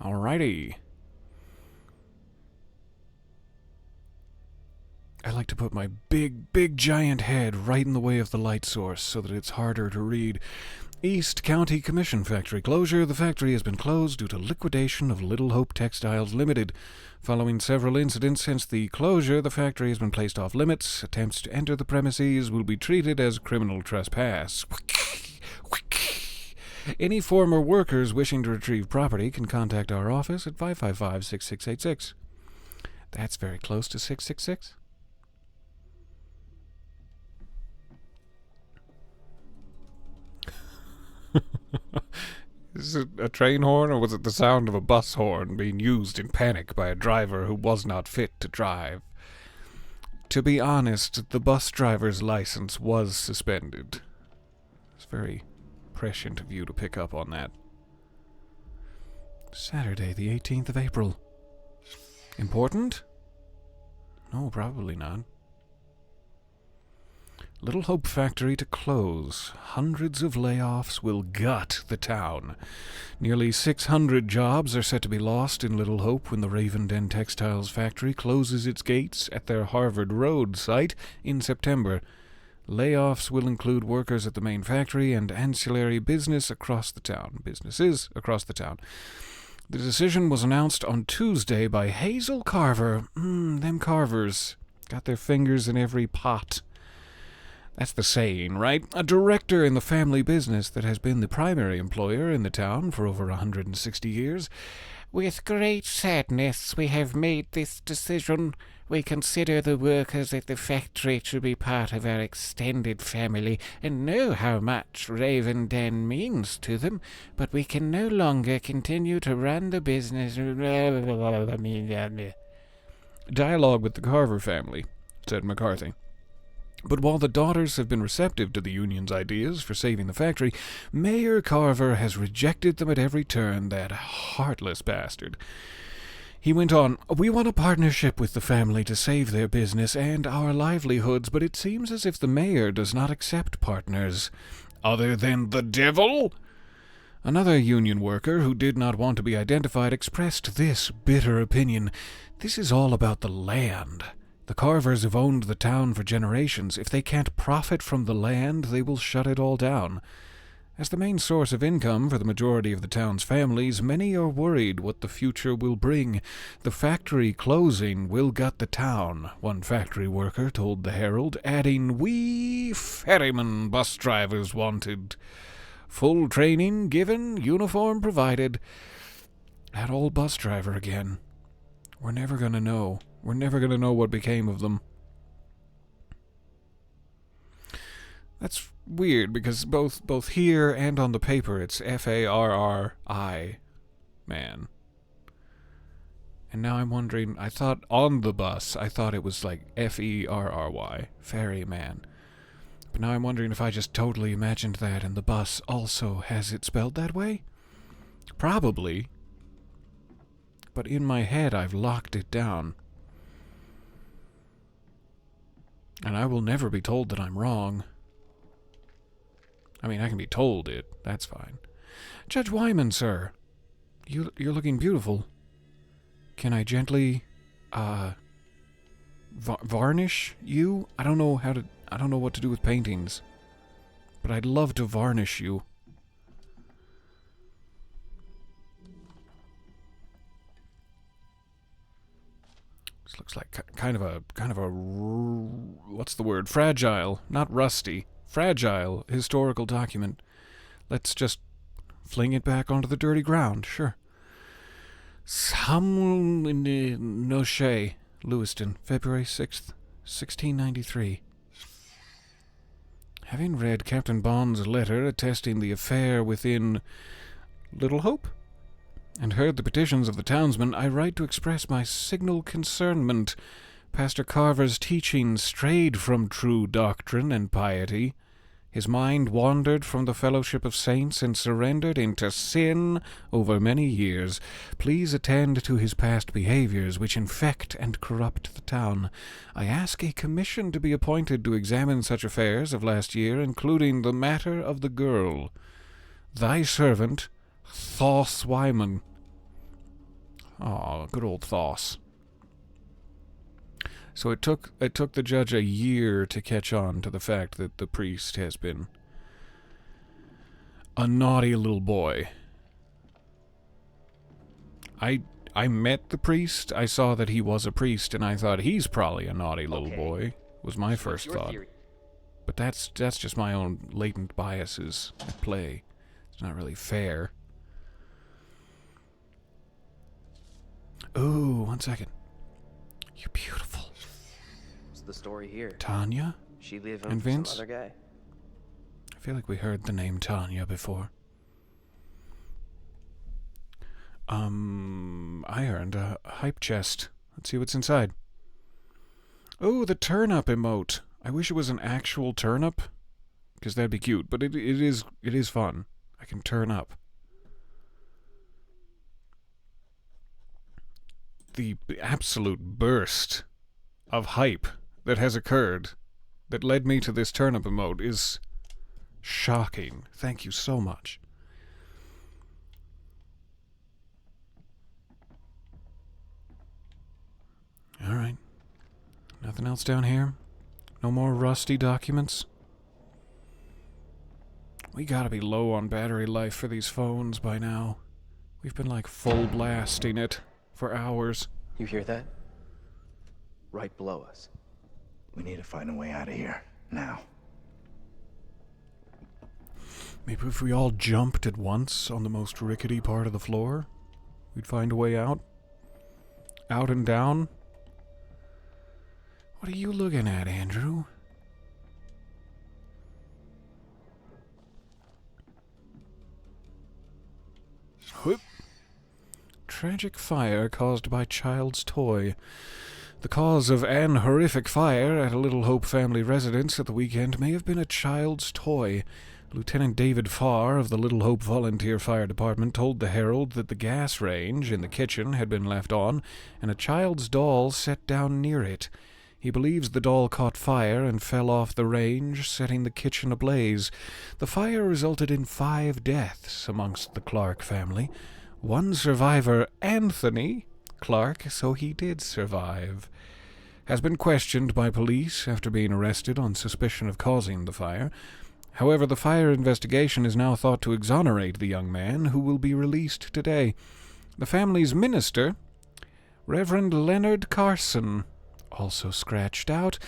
Alrighty. I like to put my big giant head right in the way of the light source so that it's harder to read. East County Commission factory closure. The factory has been closed due to liquidation of Little Hope Textiles Limited. Following several incidents since the closure, the factory has been placed off limits. Attempts to enter the premises will be treated as criminal trespass. Any former workers wishing to retrieve property can contact our office at 555-6686. That's very close to 666. Is it a train horn, or was it the sound of a bus horn being used in panic by a driver who was not fit to drive? To be honest, the bus driver's license was suspended. It's very prescient of you to pick up on that. Saturday, the 18th of April. Important? No, probably not. Little Hope Factory to close. Hundreds of layoffs will gut the town. Nearly 600 jobs are set to be lost in Little Hope when the Raven Den Textiles factory closes its gates at their Harvard Road site in September. Layoffs will include workers at the main factory and ancillary businesses across the town. The decision was announced on Tuesday by Hazel Carver. Them Carvers got their fingers in every pot. That's the saying, right? A director in the family business that has been the primary employer in the town for over 160 years. With great sadness, we have made this decision. We consider the workers at the factory to be part of our extended family and know how much Raven Den means to them, but we can no longer continue to run the business. Dialogue with the Carver family, said McCarthy. But while the daughters have been receptive to the union's ideas for saving the factory, Mayor Carver has rejected them at every turn, that heartless bastard. He went on, "We want a partnership with the family to save their business and our livelihoods, but it seems as if the mayor does not accept partners. Other than the devil?" Another union worker, who did not want to be identified, expressed this bitter opinion. "This is all about the land. The Carvers have owned the town for generations. If they can't profit from the land, they will shut it all down. As the main source of income for the majority of the town's families, many are worried what the future will bring. The factory closing will gut the town," one factory worker told the Herald, adding, "We ferryman bus drivers wanted. Full training given, uniform provided." That old bus driver again. We're never going to know. We're never going to know what became of them. That's weird, because both here and on the paper it's F-A-R-R-I, man. And now I'm wondering, I thought on the bus, I thought it was like F-E-R-R-Y, ferryman. But now I'm wondering if I just totally imagined that and the bus also has it spelled that way? Probably. But in my head I've locked it down. And I will never be told that I'm wrong. I mean, I can be told it. That's fine. "Judge Wyman, sir. You're looking beautiful. Can I gently, varnish you? I don't know what to do with paintings. But I'd love to varnish you." This looks like kind of a what's the word? Fragile, not rusty. Fragile historical document. Let's just fling it back onto the dirty ground, sure. Sam Noche, Lewiston, February 6th, 1693. Having read Captain Bond's letter attesting the affair within Little Hope, and heard the petitions of the townsmen, I write to express my signal concernment. Pastor Carver's teaching strayed from true doctrine and piety. His mind wandered from the fellowship of saints and surrendered into sin over many years. Please attend to his past behaviors, which infect and corrupt the town. I ask a commission to be appointed to examine such affairs of last year, including the matter of the girl. Thy servant, Thoth Wyman. Oh, good old Thoth. So it took the judge a year to catch on to the fact that the priest has been a naughty little boy. I met the priest. I saw that he was a priest, and I thought he's probably a naughty little boy. Was my first thought. Theory? But that's just my own latent biases at play. It's not really fair. Ooh, 1 second. You're beautiful. What's the story here? Tanya? She leaving and for Vince? some other guy? I feel like we heard the name Tanya before. I earned a hype chest. Let's see what's inside. Oh, the turnip emote. I wish it was an actual turnip, because that'd be cute. But it is fun. I can turn up. The absolute burst of hype that has occurred that led me to this turnip emote is shocking. Thank you so much. All right. Nothing else down here? No more rusty documents? We gotta be low on battery life for these phones by now. We've been like full blasting it for hours. You hear that? Right below us. We need to find a way out of here, now. Maybe if we all jumped at once on the most rickety part of the floor, we'd find a way out? Out and down? What are you looking at, Andrew? Whoop. Tragic fire caused by child's toy. The cause of an horrific fire at a Little Hope family residence at the weekend may have been a child's toy. Lieutenant David Farr of the Little Hope Volunteer Fire Department told the Herald that the gas range in the kitchen had been left on and a child's doll set down near it. He believes the doll caught fire and fell off the range, setting the kitchen ablaze. The fire resulted in 5 deaths amongst the Clark family. One survivor, Anthony Clark, so he did survive, has been questioned by police after being arrested on suspicion of causing the fire. However, the fire investigation is now thought to exonerate the young man, who will be released today. The family's minister, Reverend Leonard Carson, also scratched out,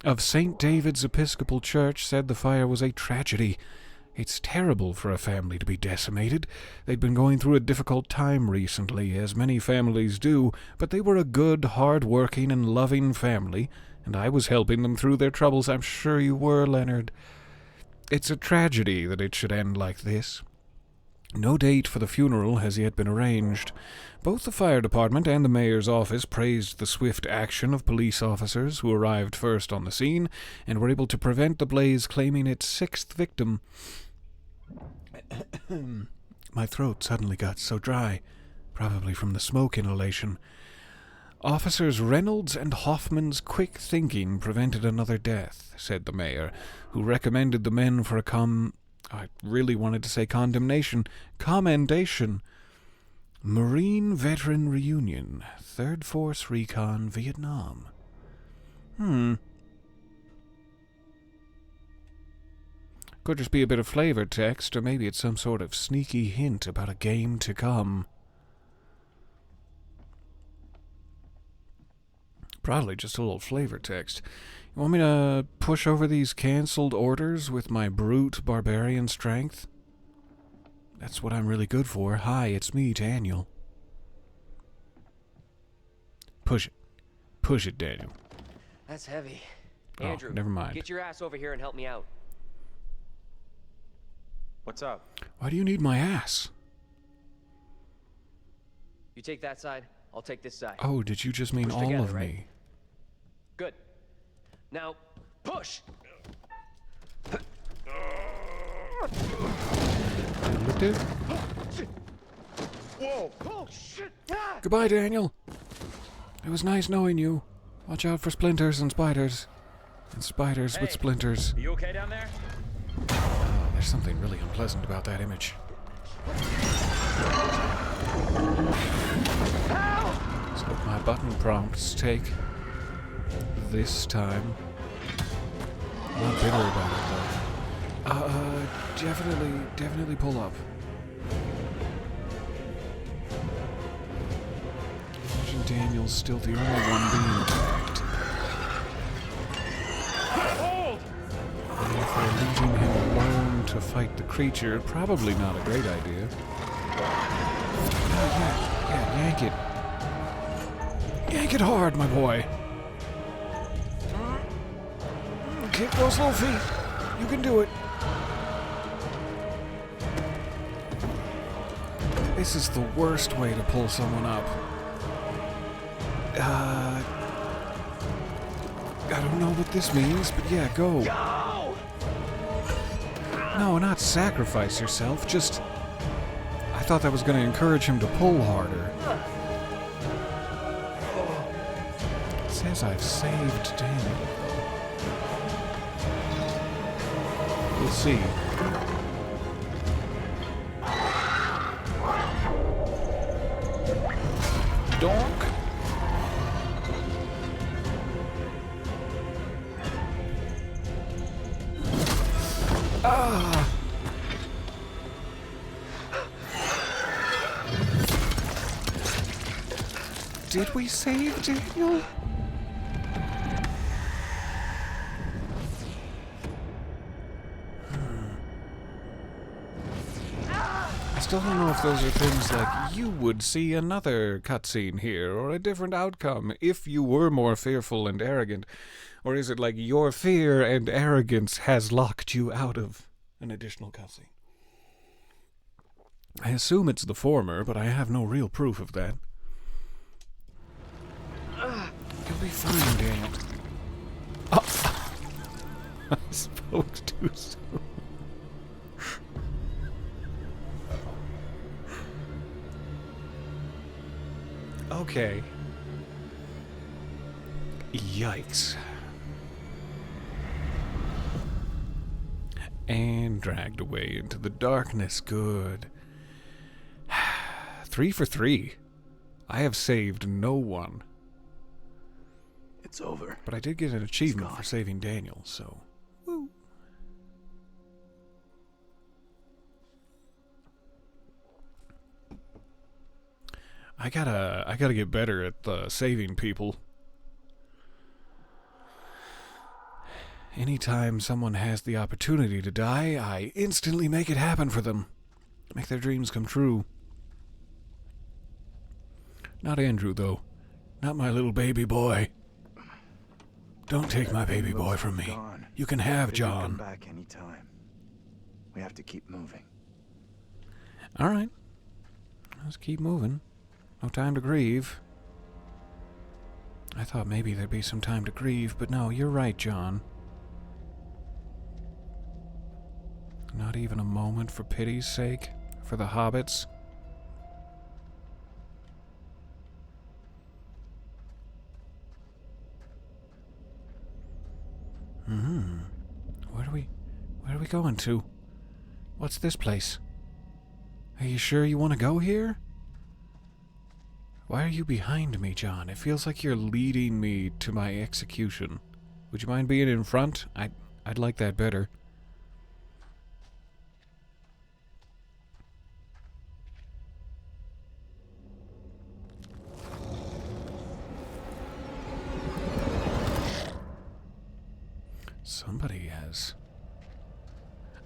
of St. David's Episcopal Church, said the fire was a tragedy. It's terrible for a family to be decimated. They'd been going through a difficult time recently, as many families do, but they were a good, hard-working, and loving family, and I was helping them through their troubles. I'm sure you were, Leonard. It's a tragedy that it should end like this. No date for the funeral has yet been arranged. Both the fire department and the mayor's office praised the swift action of police officers who arrived first on the scene and were able to prevent the blaze, claiming its 6th victim. My throat suddenly got so dry, probably from the smoke inhalation. Officers Reynolds and Hoffman's quick thinking prevented another death, said the mayor, who recommended the men for I really wanted to say commendation. Marine Veteran Reunion, 3rd Force Recon, Vietnam. Could just be a bit of flavor text, or maybe it's some sort of sneaky hint about a game to come. Probably just a little flavor text. You want me to push over these cancelled orders with my brute barbarian strength? That's what I'm really good for. Hi, it's me, Daniel. Push it. Push it, Daniel. That's heavy. Oh, Andrew, never mind. get your ass over here and help me out. What's up? Why do you need my ass? You take that side, I'll take this side. Oh, did you just mean Push all together, of right? me? Good. Now, push! Lift it? Whoa! Oh, shit! Ah! Goodbye, Daniel. It was nice knowing you. Watch out for splinters and spiders. And spiders with Hey, splinters. Are you okay down there? Oh, there's something really unpleasant about that image. So my button prompts take this time. I'm not bitter about it, though. Definitely pull up. Imagine Daniel's still the only one being attacked. And if we're leaving him alone to fight the creature, probably not a great idea. Yeah, yank it. Yank it hard, my boy. Kick those little feet. You can do it. This is the worst way to pull someone up. I don't know what this means, but yeah, go. No, not sacrifice yourself, just... I thought that was going to encourage him to pull harder. It says I've saved Daniel. We'll see. Donk. Ah! Did we save Daniel? I still don't know if those are things like you would see another cutscene here or a different outcome if you were more fearful and arrogant. Or is it like your fear and arrogance has locked you out of an additional cutscene? I assume it's the former, but I have no real proof of that. You'll be fine, Daniel. Oh. I spoke too soon. Okay. Yikes. And dragged away into the darkness. Good. 3 for 3. I have saved no one. It's over. But I did get an achievement for saving Daniel, so... Woo. I gotta get better at saving people. Anytime someone has the opportunity to die, I instantly make it happen for them. Make their dreams come true. Not Andrew, though. Not my little baby boy. Don't take my baby boy from me. You can have John. Come back anytime. We have to keep moving. All right. Let's keep moving. No time to grieve. I thought maybe there'd be some time to grieve, but no, you're right, John. Not even a moment for pity's sake? For the hobbits? Where are we going to? What's this place? Are you sure you want to go here? Why are you behind me, John? It feels like you're leading me to my execution. Would you mind being in front? I'd like that better. Somebody has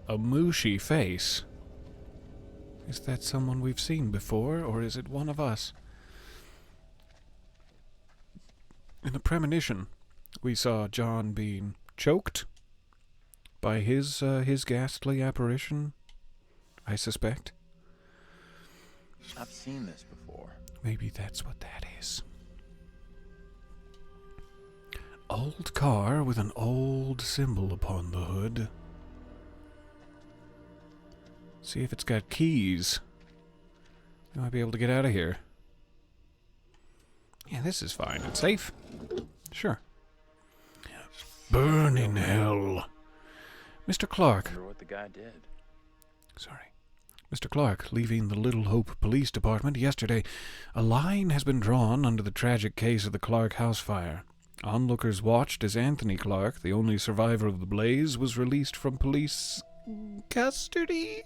a mooshy face. Is that someone we've seen before, or is it one of us? In the premonition, we saw John being choked by his ghastly apparition. I suspect. I've seen this before. Maybe that's what that is. Old car with an old symbol upon the hood. See if it's got keys. We might be able to get out of here. Yeah, this is fine and safe. Sure. Burn in hell. Mr. Clark. I wonder what the guy did. Sorry. Mr. Clark, leaving the Little Hope Police Department yesterday, a line has been drawn under the tragic case of the Clark house fire. Onlookers watched as Anthony Clark, the only survivor of the blaze, was released from police custody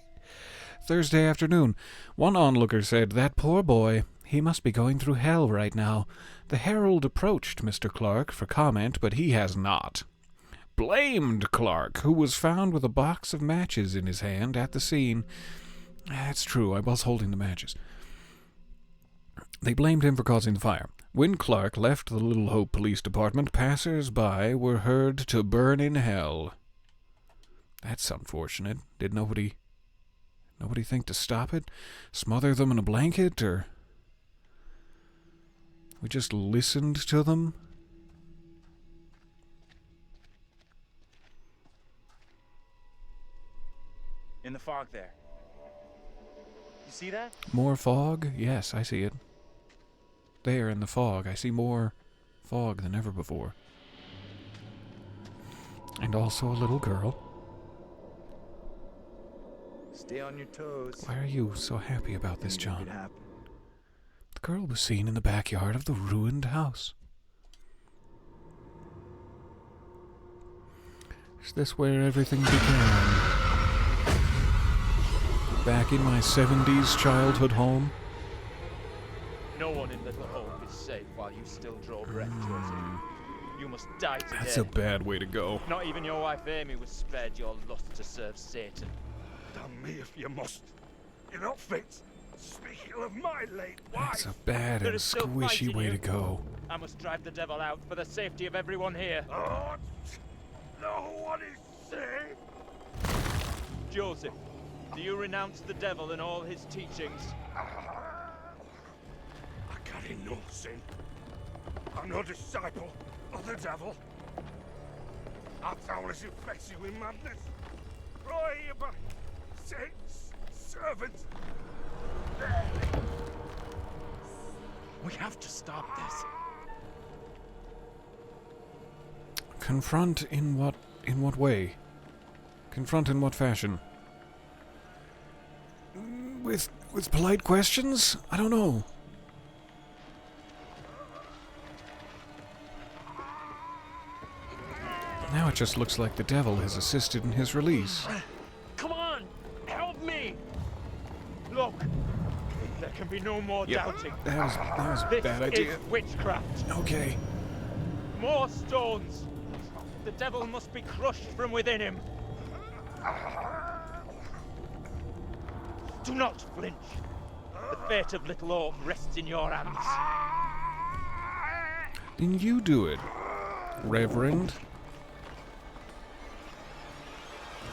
Thursday afternoon. One onlooker said, "That poor boy, he must be going through hell right now." The Herald approached Mr. Clark for comment, but he has not. Blamed Clark, who was found with a box of matches in his hand at the scene. That's true, I was holding the matches. They blamed him for causing the fire. When Clark left the Little Hope Police Department, passers-by were heard to burn in hell. That's unfortunate. Did nobody think to stop it? Smother them in a blanket, or we just listened to them? In the fog there. You see that? More fog? Yes, I see it. There in the fog, I see more fog than ever before. And also a little girl. Stay on your toes. Why are you so happy about this, Anything John? could happen. The girl was seen in the backyard of the ruined house. Is this where everything began? Back in my 70s childhood home? No one in Little Hope is safe while you still draw breath, Joseph. You must die today. That's a bad way to go. Not even your wife Amy was spared your lust to serve Satan. Damn me if you must. You're not fit. Speaking of my late wife. That's a bad There and is still squishy fight in way you. to go. I must drive the devil out for the safety of everyone here. Oh, no one is safe. Joseph, do you renounce the devil and all his teachings? I carry no sin. I'm no disciple of the devil. Our town is infected with madness. Right here by saints, servants. We have to stop this. Confront in what way? Confront in what fashion? With polite questions? I don't know. Now it just looks like the devil has assisted in his release. Come on, help me! Look, there can be no more doubting. That was a This bad idea. is witchcraft. Okay. More stones. The devil must be crushed from within him. Do not flinch. The fate of Little Hope rests in your hands. Then you do it, Reverend.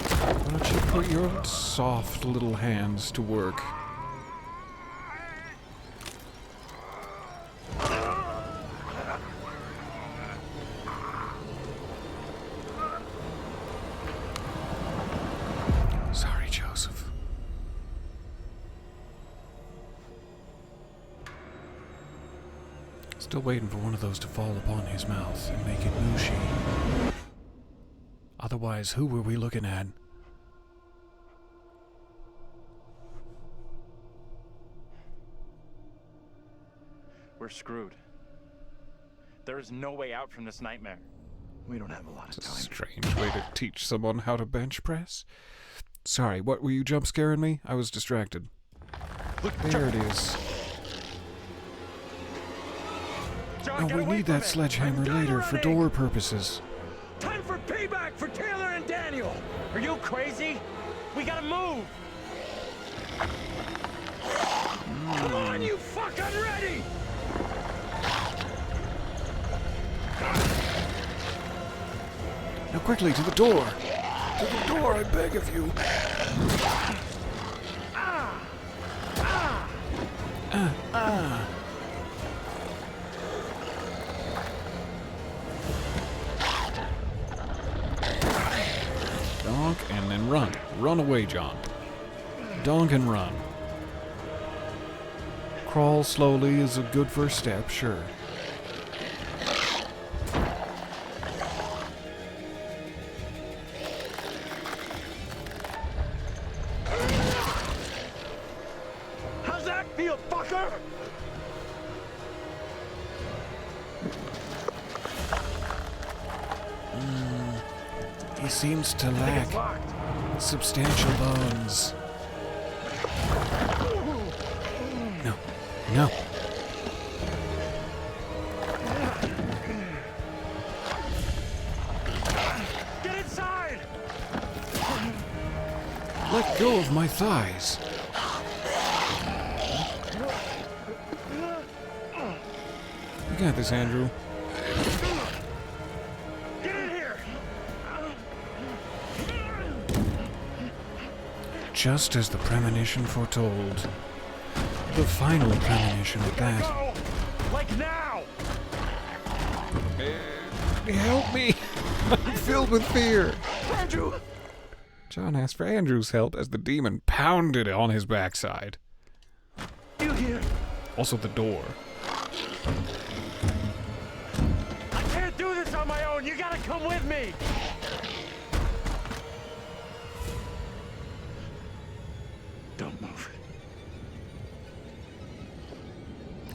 Why don't you put your soft little hands to work? Sorry, Joseph. Still waiting for one of those to fall upon his mouth and make it mushy. Otherwise, who were we looking at? We're screwed. There is no way out from this nightmare. We don't have a lot of It's a time. strange way to teach someone how to bench press. Sorry, what were you jump scaring me? I was distracted. There it is. John, No, get we away need from that it. sledgehammer I'm done later for running. door purposes. Time for payback for Taylor and Daniel. Are you crazy? We gotta move. Come on, you fucking ready! Now quickly, to the door! To the door, I beg of you! Donk and then run. Run away, John. Donk and run. Crawl slowly is a good first step, sure. How's that feel, fucker? He seems to lack substantial bones. No. No. Get inside! Let go of my thighs. You got this, Andrew. Get in here! Just as the premonition foretold. The final premonition at that. Go! Like now! Help me! I'm filled with fear. Andrew! John asked for Andrew's help as the demon pounded on his backside. You here? Also the door. I can't do this on my own. You gotta come with me. Don't move.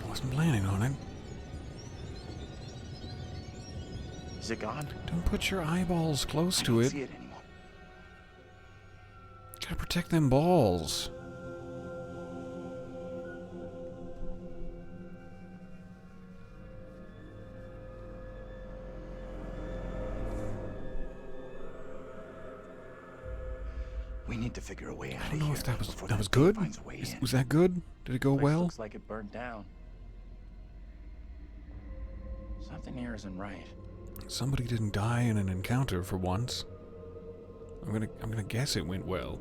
I wasn't planning on it. Is it gone? Don't put your eyeballs close I to don't it. see it anymore. Gotta protect them balls. We need to figure a way out I of don't know here if that was before that was thing good. finds a way in. Was that good? Did it go Place well? looks like it burnt down. Something here isn't right. Somebody didn't die in an encounter for once. I'm gonna guess it went well.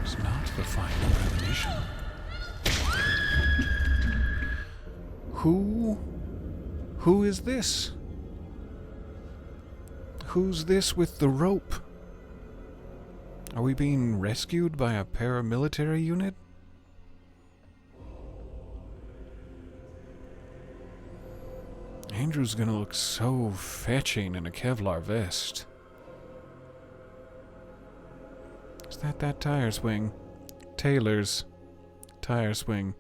It's not the final premonition. Who is this? Who's this with the rope? Are we being rescued by a paramilitary unit? Andrew's gonna look so fetching in a Kevlar vest. Is that tire swing? Taylor's tire swing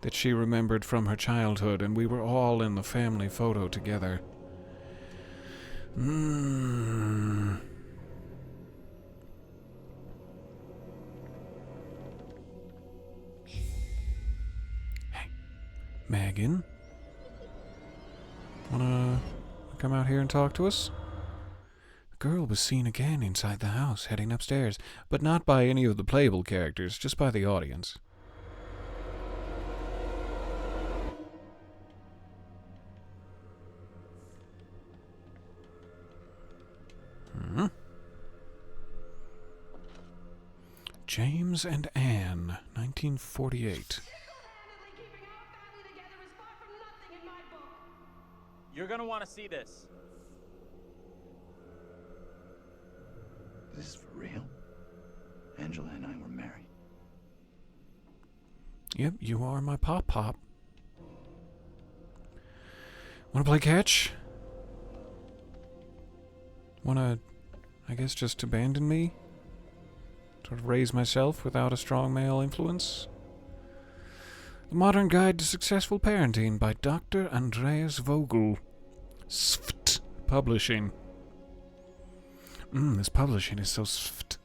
that she remembered from her childhood, and we were all in the family photo together. Hey, Megan. Wanna come out here and talk to us? The girl was seen again inside the house, heading upstairs, but not by any of the playable characters, just by the audience. James and Anne, 1948. You're gonna want to see this. This is for real? Angela and I were married. Yep, you are my pop-pop. Wanna play catch? Wanna, I guess, just abandon me? Sort of raise myself without a strong male influence? The Modern Guide to Successful Parenting by Dr. Andreas Vogel. SFT Publishing. This publishing is so SFT.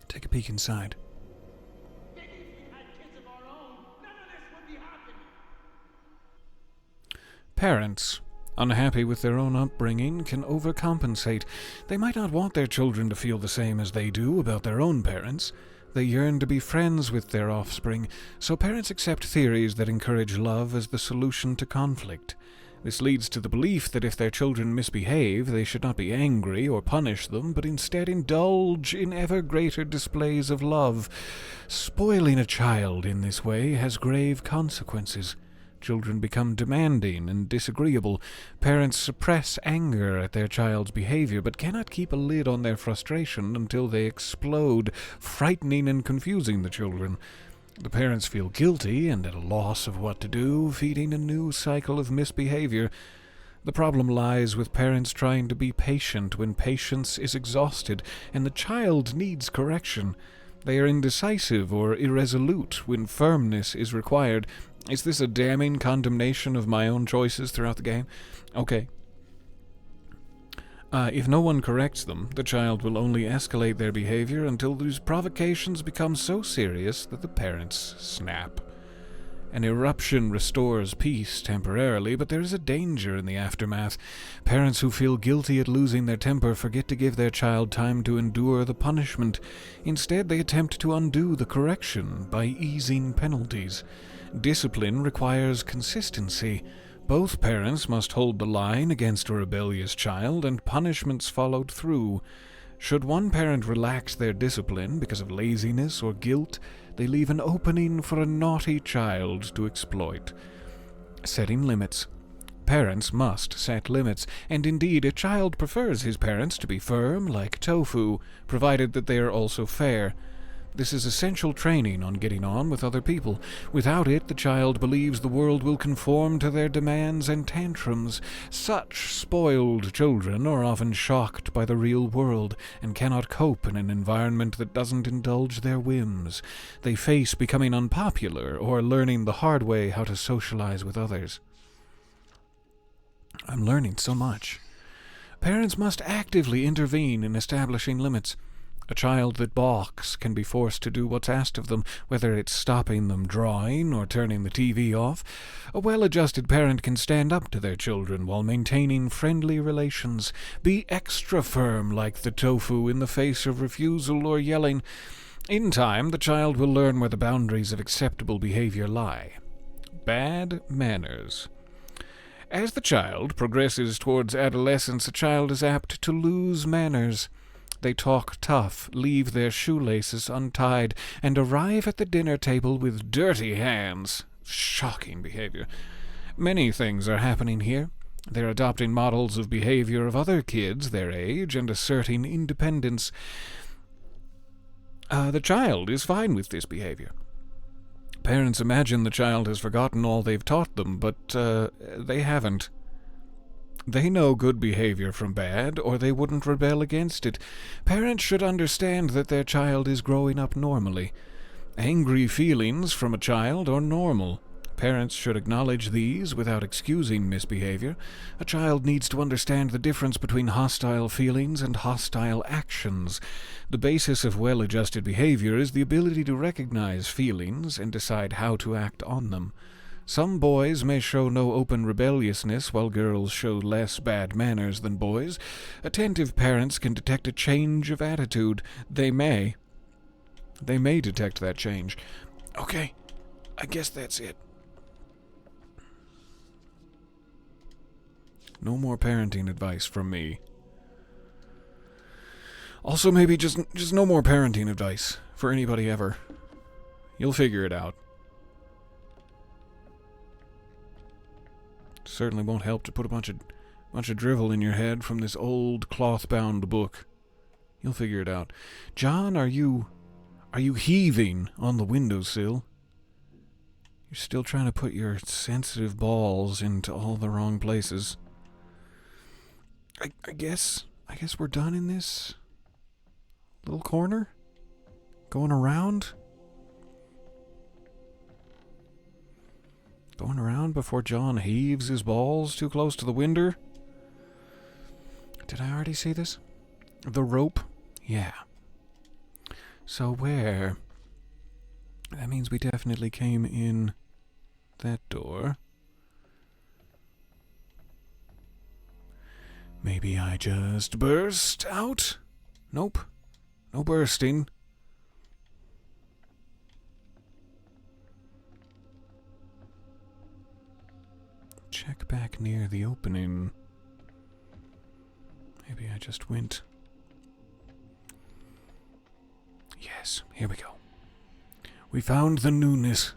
Take a peek inside. Parents, unhappy with their own upbringing, can overcompensate. They might not want their children to feel the same as they do about their own parents. They yearn to be friends with their offspring, so parents accept theories that encourage love as the solution to conflict. This leads to the belief that if their children misbehave, they should not be angry or punish them, but instead indulge in ever greater displays of love. Spoiling a child in this way has grave consequences. Children become demanding and disagreeable. Parents suppress anger at their child's behavior, but cannot keep a lid on their frustration until they explode, frightening and confusing the children. The parents feel guilty and at a loss of what to do, feeding a new cycle of misbehavior. The problem lies with parents trying to be patient when patience is exhausted and the child needs correction. They are indecisive or irresolute when firmness is required. Is this a damning condemnation of my own choices throughout the game? Okay. If no one corrects them, the child will only escalate their behavior until these provocations become so serious that the parents snap. An eruption restores peace temporarily, but there is a danger in the aftermath. Parents who feel guilty at losing their temper forget to give their child time to endure the punishment. Instead, they attempt to undo the correction by easing penalties. Discipline requires consistency. Both parents must hold the line against a rebellious child, and punishments followed through. Should one parent relax their discipline because of laziness or guilt, they leave an opening for a naughty child to exploit. Setting limits. Parents must set limits, and indeed a child prefers his parents to be firm, like tofu, provided that they are also fair. This is essential training on getting on with other people. Without it, the child believes the world will conform to their demands and tantrums. Such spoiled children are often shocked by the real world and cannot cope in an environment that doesn't indulge their whims. They face becoming unpopular or learning the hard way how to socialize with others. I'm learning so much. Parents must actively intervene in establishing limits. A child that balks can be forced to do what's asked of them, whether it's stopping them drawing or turning the TV off. A well-adjusted parent can stand up to their children while maintaining friendly relations. Be extra firm like the tofu in the face of refusal or yelling. In time, the child will learn where the boundaries of acceptable behavior lie. Bad manners. As the child progresses towards adolescence, a child is apt to lose manners. They talk tough, leave their shoelaces untied, and arrive at the dinner table with dirty hands. Shocking behavior. Many things are happening here. They're adopting models of behavior of other kids their age and asserting independence. The child is fine with this behavior. Parents imagine the child has forgotten all they've taught them, but they haven't. They know good behavior from bad, or they wouldn't rebel against it. Parents should understand that their child is growing up normally. Angry feelings from a child are normal. Parents should acknowledge these without excusing misbehavior. A child needs to understand the difference between hostile feelings and hostile actions. The basis of well-adjusted behavior is the ability to recognize feelings and decide how to act on them. Some boys may show no open rebelliousness, while girls show less bad manners than boys. Attentive parents can detect a change of attitude. They may detect that change. Okay, I guess that's it. No more parenting advice from me. Also, maybe just no more parenting advice for anybody ever. You'll figure it out. Certainly won't help to put a bunch of drivel in your head from this old cloth-bound book. You'll figure it out. John, are you heaving on the windowsill? You're still trying to put your sensitive balls into all the wrong places. I guess we're done in this little corner? Going around? Going around before John heaves his balls too close to the window? Did I already see this? The rope? Yeah. So where? That means we definitely came in that door. Maybe I just burst out? Nope. No bursting. walk back near the opening. Maybe I just went... Yes, here we go. We found the newness.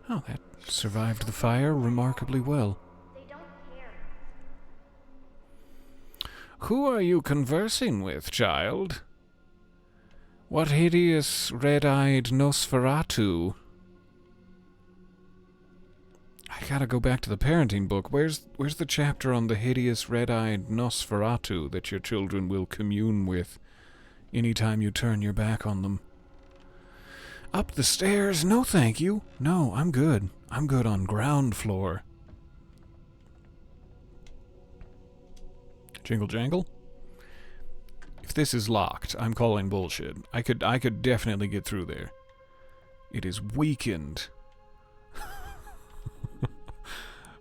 Oh, that survived the fire remarkably well. They don't care. Who are you conversing with, child? What hideous red-eyed Nosferatu? I gotta go back to the parenting book. Where's the chapter on the hideous red-eyed Nosferatu that your children will commune with anytime you turn your back on them? Up the stairs? No, thank you. No, I'm good. I'm good on ground floor. Jingle jangle? If this is locked, I'm calling bullshit. I could definitely get through there. It is weakened.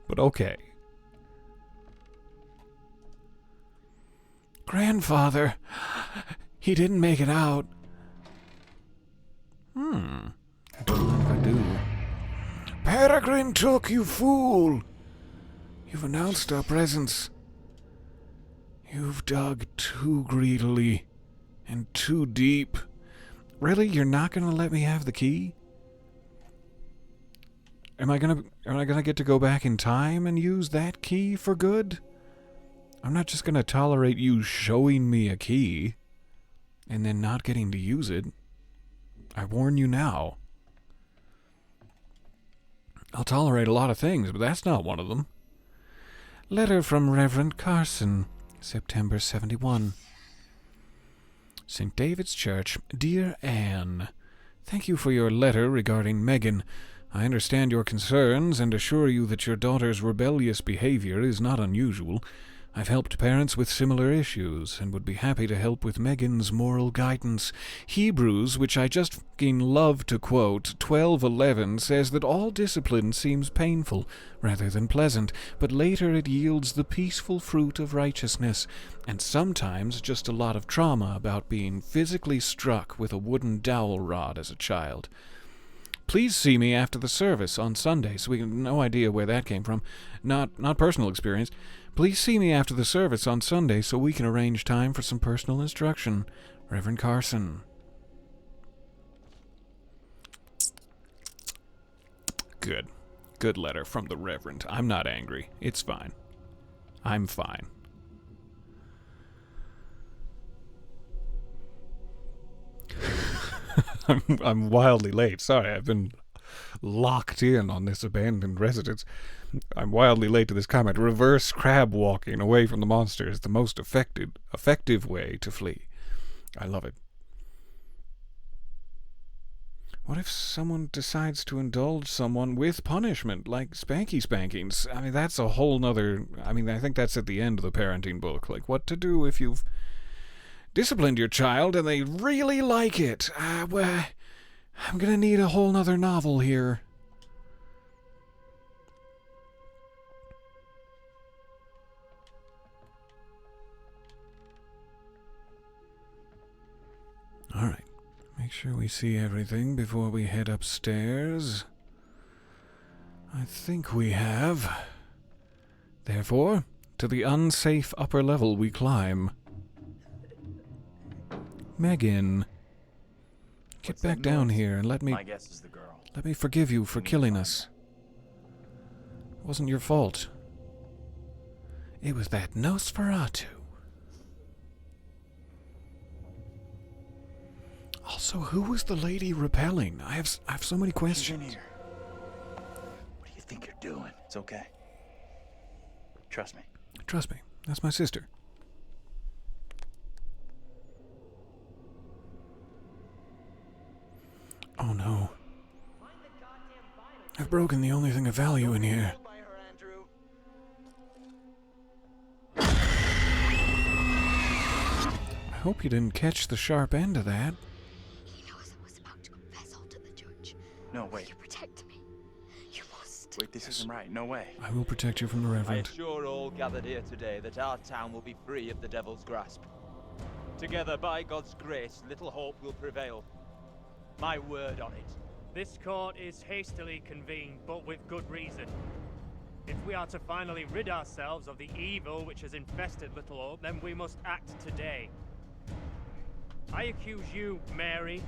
But okay. Grandfather, he didn't make it out. I don't know if I do. Peregrine Took, you fool! You've announced our presence. You've dug too greedily and too deep. Really? You're not gonna let me have the key? Am I gonna get to go back in time and use that key for good? I'm not just gonna tolerate you showing me a key and then not getting to use it. I warn you now. I'll tolerate a lot of things, but that's not one of them. Letter from Reverend Carson, September 71. St. David's Church, Dear Anne, thank you for your letter regarding Megan. I understand your concerns and assure you that your daughter's rebellious behavior is not unusual. I've helped parents with similar issues and would be happy to help with Megan's moral guidance. Hebrews, which I just fucking love to quote, 12:11 says that all discipline seems painful rather than pleasant, but later it yields the peaceful fruit of righteousness, and sometimes just a lot of trauma about being physically struck with a wooden dowel rod as a child. Please see me after the service on Sunday. So we have no idea where that came from. Not personal experience. Please see me after the service on Sunday so we can arrange time for some personal instruction. Reverend Carson. Good. Good letter from the Reverend. I'm not angry. It's fine. I'm fine. I'm wildly late. Sorry, I've been locked in on this abandoned residence. I'm wildly late to this comment. Reverse crab walking away from the monster is the most effective way to flee. I love it. What if someone decides to indulge someone with punishment, like spanky spankings? I mean, that's a whole nother... I mean, I think that's at the end of the parenting book. Like, what to do if you've disciplined your child and they really like it. Well, I'm gonna need a whole nother novel here. Alright, make sure we see everything before we head upstairs. I think we have. Therefore, to the unsafe upper level we climb. Megan, get back down here and let me... My guess is the girl. Let me forgive you for killing us. It wasn't your fault. It was that Nosferatu. Also, who was the lady repelling? I have so many questions. She's in here. What do you think you're doing? It's okay. Trust me. Trust me. That's my sister. Oh no. I've broken the only thing of value in here. I hope you didn't catch the sharp end of that. He knows I was about to confess all to the judge. No, wait. You protect me. You must. Wait, this isn't right. No way. I will protect you from the I Reverend. assure all gathered here today that our town will be free of the devil's grasp. Together, by God's grace, little hope will prevail. My word on it. This court is hastily convened, but with good reason. If we are to finally rid ourselves of the evil which has infested Little Hope, then we must act today. I accuse you, Mary,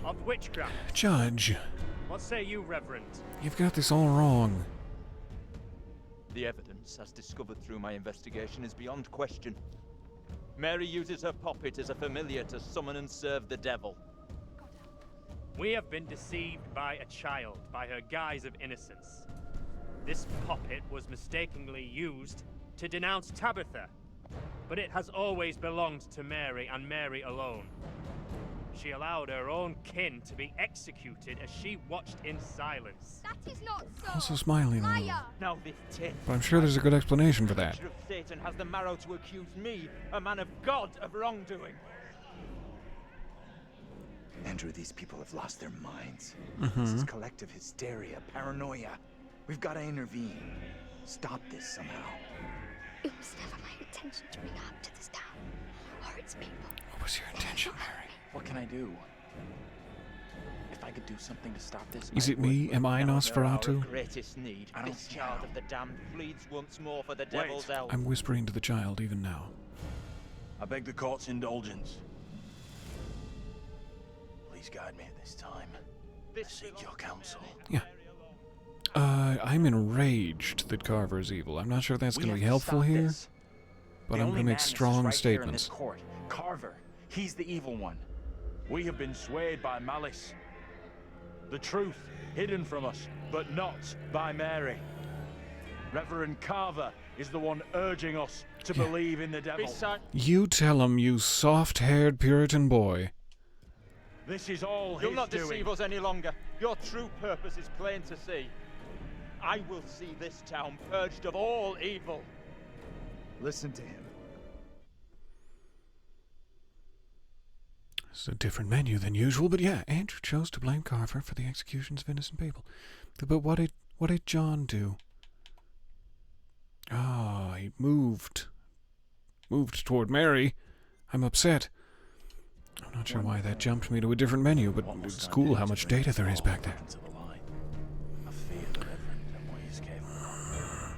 of witchcraft. Judge. What say you, Reverend? You've got this all wrong. The evidence, as discovered through my investigation, is beyond question. Mary uses her puppet as a familiar to summon and serve the devil. We have been deceived by a child, by her guise of innocence. This puppet was mistakenly used to denounce Tabitha, but it has always belonged to Mary and Mary alone. She allowed her own kin to be executed as she watched in silence. That is not so. Also smiling a little. Liar! Now this tin. But I'm sure there's a good explanation for that. Of Satan has the marrow to accuse me, a man of God, of wrongdoing. Andrew, these people have lost their minds. Mm-hmm. This is collective hysteria, paranoia. We've got to intervene. Stop this somehow. It was never my intention to bring harm to this town or its people. What was your intention, Mary? What can I do? If I could do something to stop this, Is I it would, me? but Am I Now Nosferatu? our greatest need. I don't This see child how. of the damned pleads once more for the devil's help. I'm whispering to the child even now. I beg the court's indulgence. Please guide me at this time. I seek your counsel. Yeah. I'm enraged that Carver is evil. I'm not sure that's going to be helpful here, but I'm going to make strong statements. Court. Carver, he's the evil one. We have been swayed by malice. The truth hidden from us, but not by Mary. Reverend Carver is the one urging us to believe in the devil. You tell him, you soft-haired Puritan boy. This is all You'll his not doing. deceive us any longer. Your true purpose is plain to see. I will see this town purged of all evil. Listen to him. It's a different menu than usual, but yeah, Andrew chose to blame Carver for the executions of innocent people. But what did John do? Ah, he moved toward Mary. I'm upset. I'm not sure why that jumped me to a different menu, but it's cool how much data there is back there. I fear the Reverend and what he's capable of.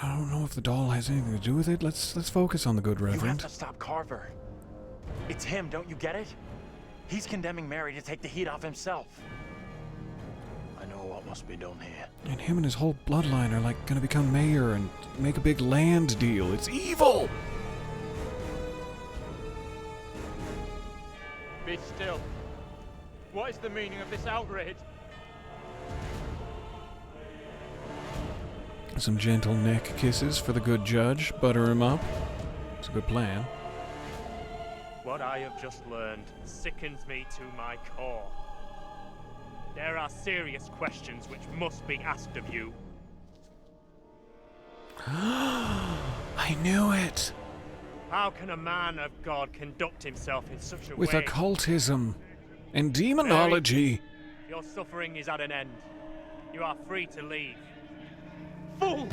I don't know if the doll has anything to do with it. Let's focus on the good You have Reverend. to stop Carver. It's him, don't you get it? He's condemning Mary to take the heat off himself. I know what must be done here. And him and his whole bloodline are like gonna become mayor and make a big land deal. It's evil! Be still. What is the meaning of this outrage? Some gentle neck kisses for the good judge. Butter him up. It's a good plan. What I have just learned sickens me to my core. There are serious questions which must be asked of you. I knew it! How can a man of God conduct himself in such a With way? occultism and demonology. Your suffering is at an end. You are free to leave. Fool!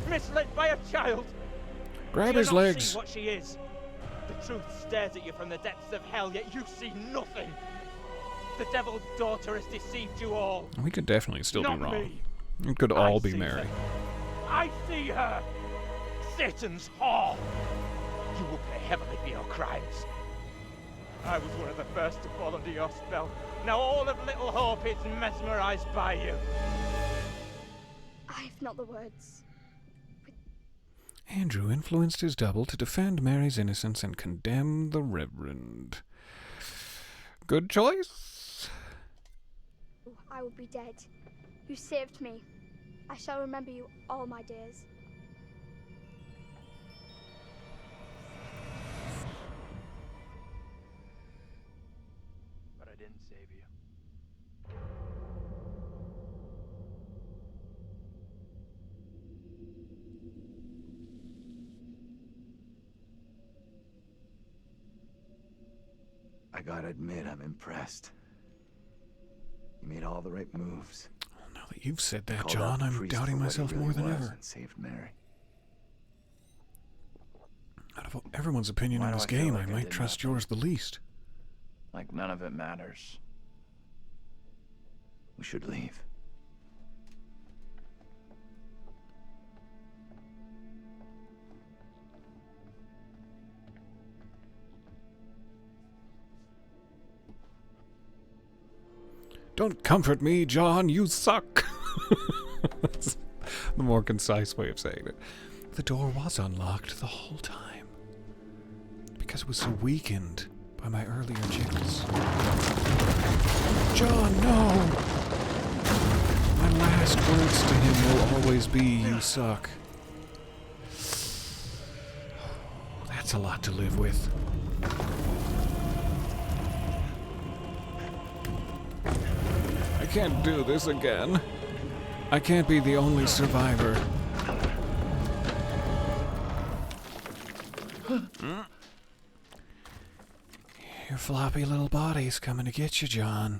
Misled by a child! Grab Do you his not legs. see what she is? The truth stares at you from the depths of hell, yet you see nothing. The devil's daughter has deceived you all. We could definitely still be Not wrong. me. It could all be see Mary. her. I see her! Satan's whore! You will pay heavily for your crimes. I was one of the first to fall under your spell. Now all of Little Hope is mesmerized by you. I've not the words. Andrew influenced his double to defend Mary's innocence and condemn the Reverend. Good choice. I would be dead. You saved me. I shall remember you all my days. But I didn't save you. I gotta admit, I'm impressed. You made all the right moves. Well, now that you've said that, Called John, out the I'm priest for doubting what he myself really more than was ever. and saved Mary. Out of everyone's opinion Why in do this I feel game, like I I might did trust nothing? yours the least. Like none of it matters. We should leave. Don't comfort me, John, you suck. That's the more concise way of saying it. The door was unlocked the whole time. Because it was so weakened by my earlier jiggles. John, no! My last words to him will always be, you suck. That's a lot to live with. I can't do this again. I can't be the only survivor. Your floppy little body's coming to get you, John.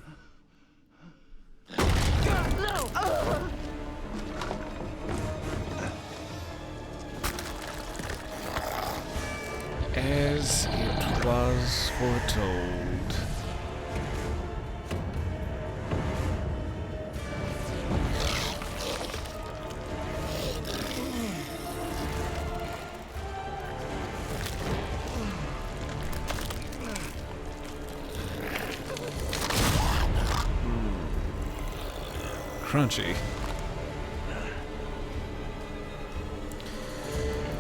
As it was foretold. Crunchy.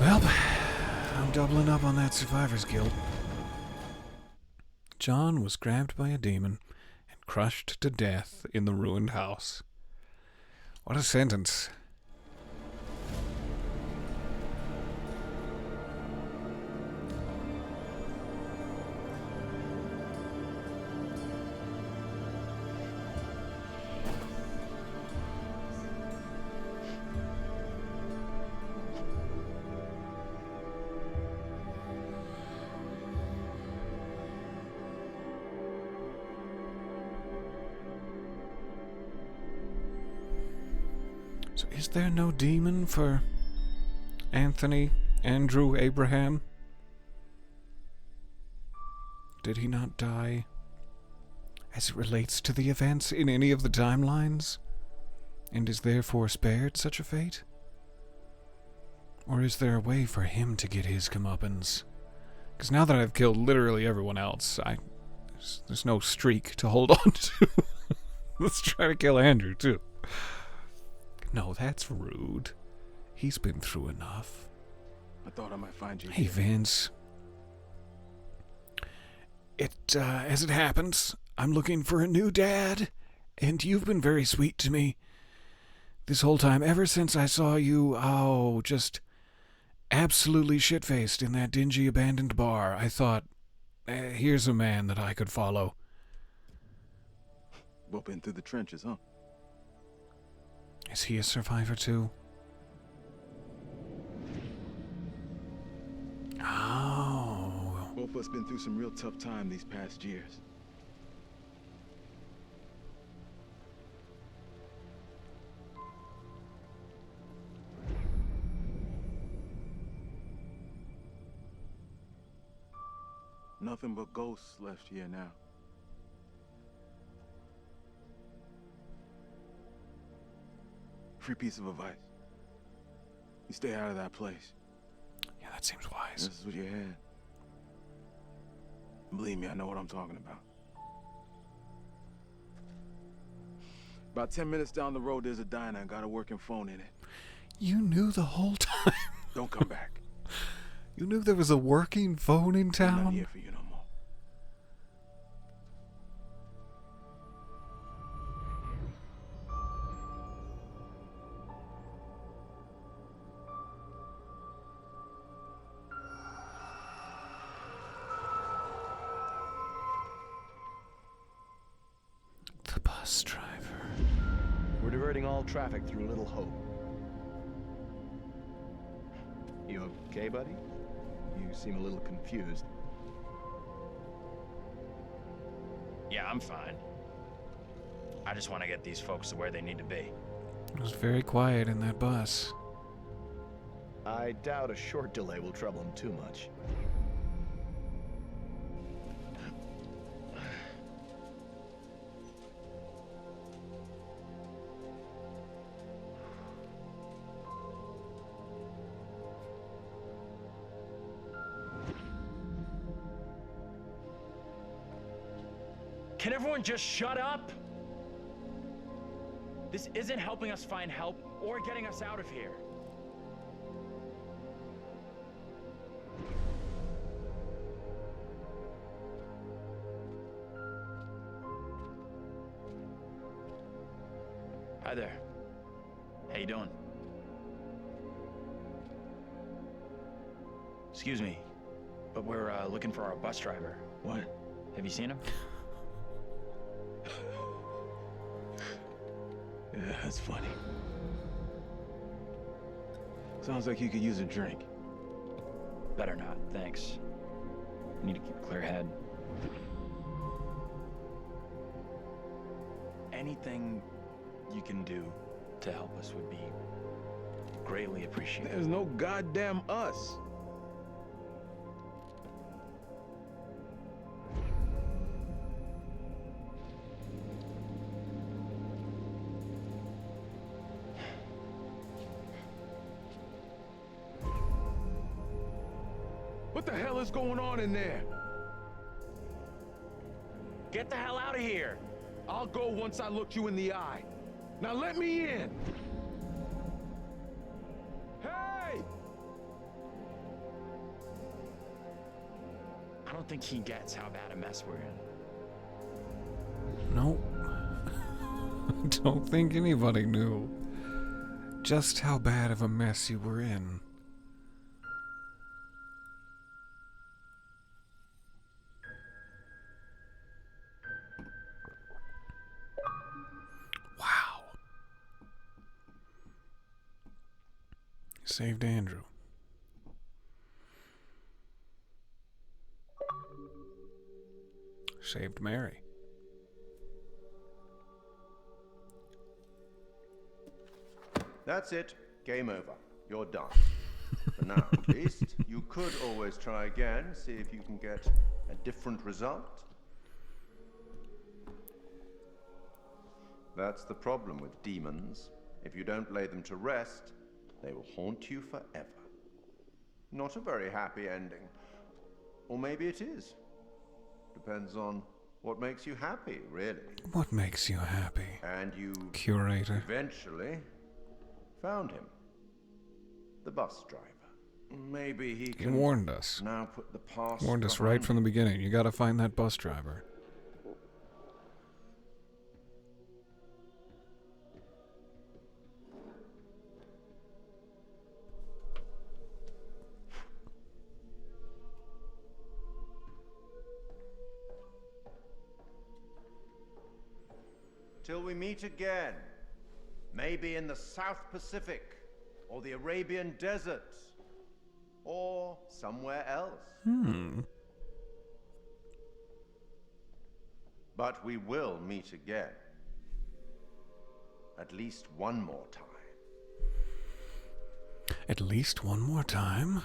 Well, I'm doubling up on that survivor's guilt. John was grabbed by a demon and crushed to death in the ruined house. What a sentence. So is there no demon for Andrew Abraham? Did he not die as it relates to the events in any of the timelines? And is therefore spared such a fate? Or is there a way for him to get his comeuppance? Because now that I've killed literally everyone else, there's no streak to hold on to. Let's try to kill Andrew, too. No, that's rude. He's been through enough. I thought I might find you. Hey, Vince. As it happens, I'm looking for a new dad, and you've been very sweet to me this whole time, ever since I saw you, just absolutely shit-faced in that dingy abandoned bar. I thought, here's a man that I could follow. Both been through the trenches, huh? Is he a survivor too? Oh. Both of us been through some real tough time these past years. Nothing but ghosts left here now. Free piece of advice. You stay out of that place. Yeah, that seems wise. This is what you had. Believe me, I know what I'm talking about. About 10 minutes down the road, there's a diner and got a working phone in it. You knew the whole time. Don't come back. You knew there was a working phone in town? I'm not here for you no more. The bus driver. We're diverting all traffic through Little Hope. You okay, buddy? You seem a little confused. Yeah, I'm fine. I just want to get these folks to where they need to be. It was very quiet in that bus. I doubt a short delay will trouble him too much. Can everyone just shut up? This isn't helping us find help or getting us out of here. Hi there. How you doing? Excuse me, but we're looking for our bus driver. What? Have you seen him? Yeah, that's funny. Sounds like you could use a drink. Better not, thanks. I need to keep a clear head. Anything you can do to help us would be greatly appreciated. There's no goddamn us. What the hell is going on in there? Get the hell out of here! I'll go once I look you in the eye. Now let me in! Hey! I don't think he gets how bad a mess we're in. Nope. I don't think anybody knew just how bad of a mess you were in. Wow. Saved Andrew. Saved Mary. That's it. Game over. You're done. For now, at least. You could always try again, see if you can get a different result. That's the problem with demons. If you don't lay them to rest, they will haunt you forever. Not a very happy ending. Or maybe it is. Depends on what makes you happy, really. What makes you happy? And you Curator. eventually found him. The bus driver. Maybe he He can warned us. now put the past Warned us behind right from the beginning. You gotta find that bus driver. Till we meet again. Maybe in the South Pacific, or the Arabian Desert, or somewhere else. But we will meet again. At least one more time. At least one more time?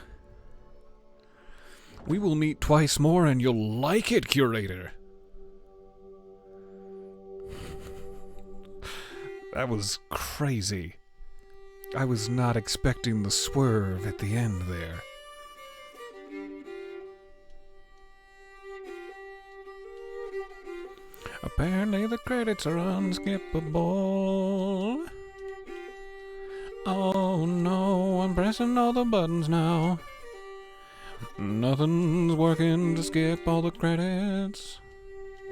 We will meet twice more and you'll like it, Curator. That was crazy. I was not expecting the swerve at the end there. Apparently the credits are unskippable. Oh no, I'm pressing all the buttons now. Nothing's working to skip all the credits.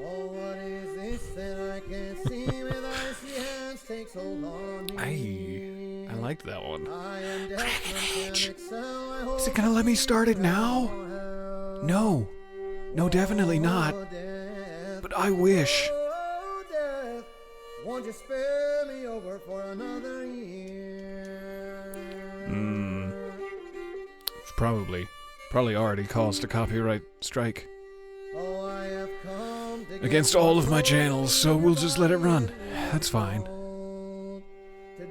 Oh, what is this that I can't see with icy hands take so long? I liked that one. I am deaf, Is it gonna let me start it now? No. No, definitely not. But I wish. Oh, death, won't you spare me over for another year? It's probably already caused a copyright strike Oh, I have come to against all of my channels, so we'll just let it run. That's fine. to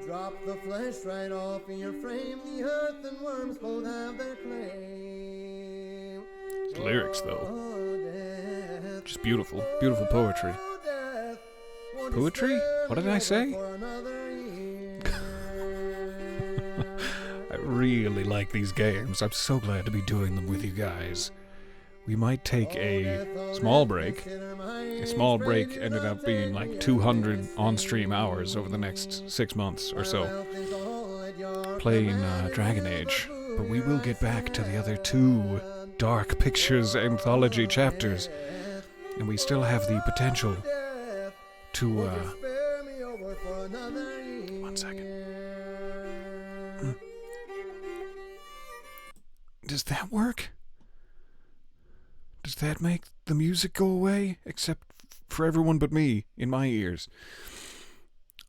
drop the flesh right off in your frame. The earth and worms both have their claim. The lyrics, though, Oh, death, just beautiful, beautiful poetry. oh, death, won't you Poetry? spare What did me I over say? for another year? I really like these games. I'm so glad to be doing them with you guys. we might take a small break. A small break ended up being like 200 on-stream hours over the next 6 months or so, playing Dragon Age. But we will get back to the other 2 Dark Pictures anthology chapters, and we still have the potential to, 1 second. Does that work? Does that make the music go away? Except for everyone but me, in my ears.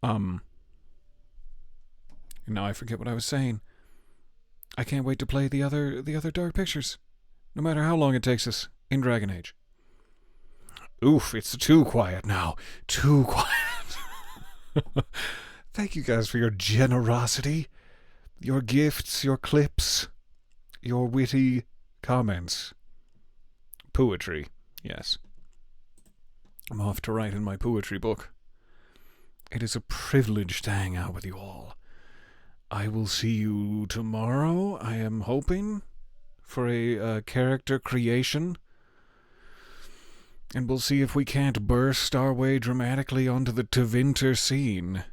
And now I forget what I was saying. I can't wait to play the other Dark Pictures, no matter how long it takes us in Dragon Age. Oof, it's too quiet now. Too quiet. Thank you guys for your generosity, your gifts, your clips, your witty comments. Poetry, yes. I'm off to write in my poetry book. It is a privilege to hang out with you all. I will see you tomorrow, I am hoping, for a character creation. And we'll see if we can't burst our way dramatically onto the Tevinter scene.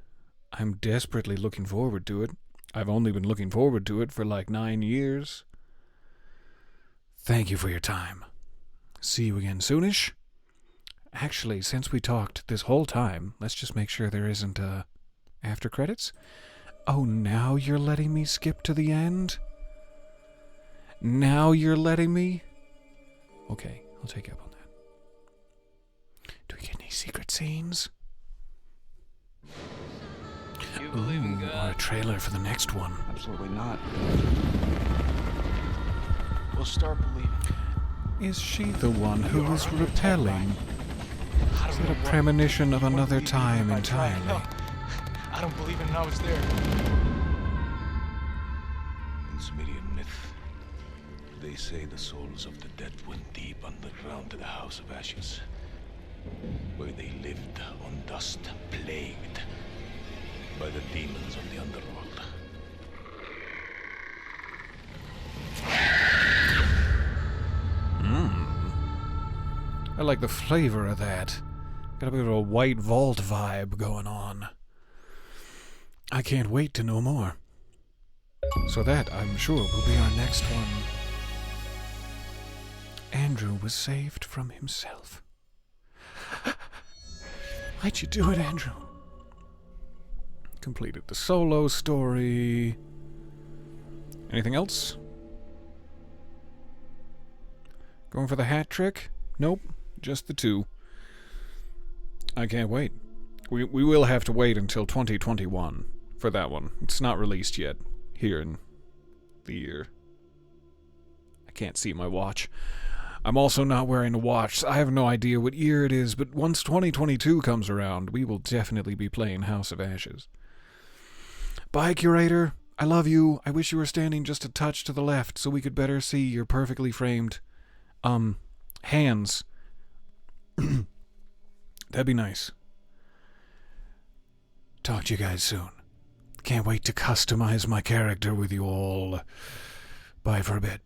I'm desperately looking forward to it. I've only been looking forward to it for like 9 years. Thank you for your time. See you again soonish. Actually, since we talked this whole time, let's just make sure there isn't, after credits. Oh, now you're letting me skip to the end? Now you're letting me? Okay, I'll take you up on that. Do we get any secret scenes? You believe in God? Or a trailer for the next one. Absolutely not. We'll start believing. Is she the one who is repelling? Is that a premonition of another time entirely? I don't believe it, and I was there. In Sumerian myth, they say the souls of the dead went deep underground to the House of Ashes, where they lived on dust, plagued by the demons of the underworld. I like the flavor of that. Got a bit of a White Vault vibe going on. I can't wait to know more. So that, I'm sure, will be our next one. Andrew was saved from himself. Why'd you do it, Andrew? Completed the solo story. Anything else? Going for the hat trick? Nope, just the 2. I can't wait. We will have to wait until 2021 for that one. It's not released yet here in the year. I can't see my watch. I'm also not wearing a watch. I have no idea what year it is, but once 2022 comes around, we will definitely be playing House of Ashes. Bye, Curator. I love you. I wish you were standing just a touch to the left so we could better see your perfectly framed, hands. That'd be nice. Talk to you guys soon. Can't wait to customize my character with you all. Bye for a bit.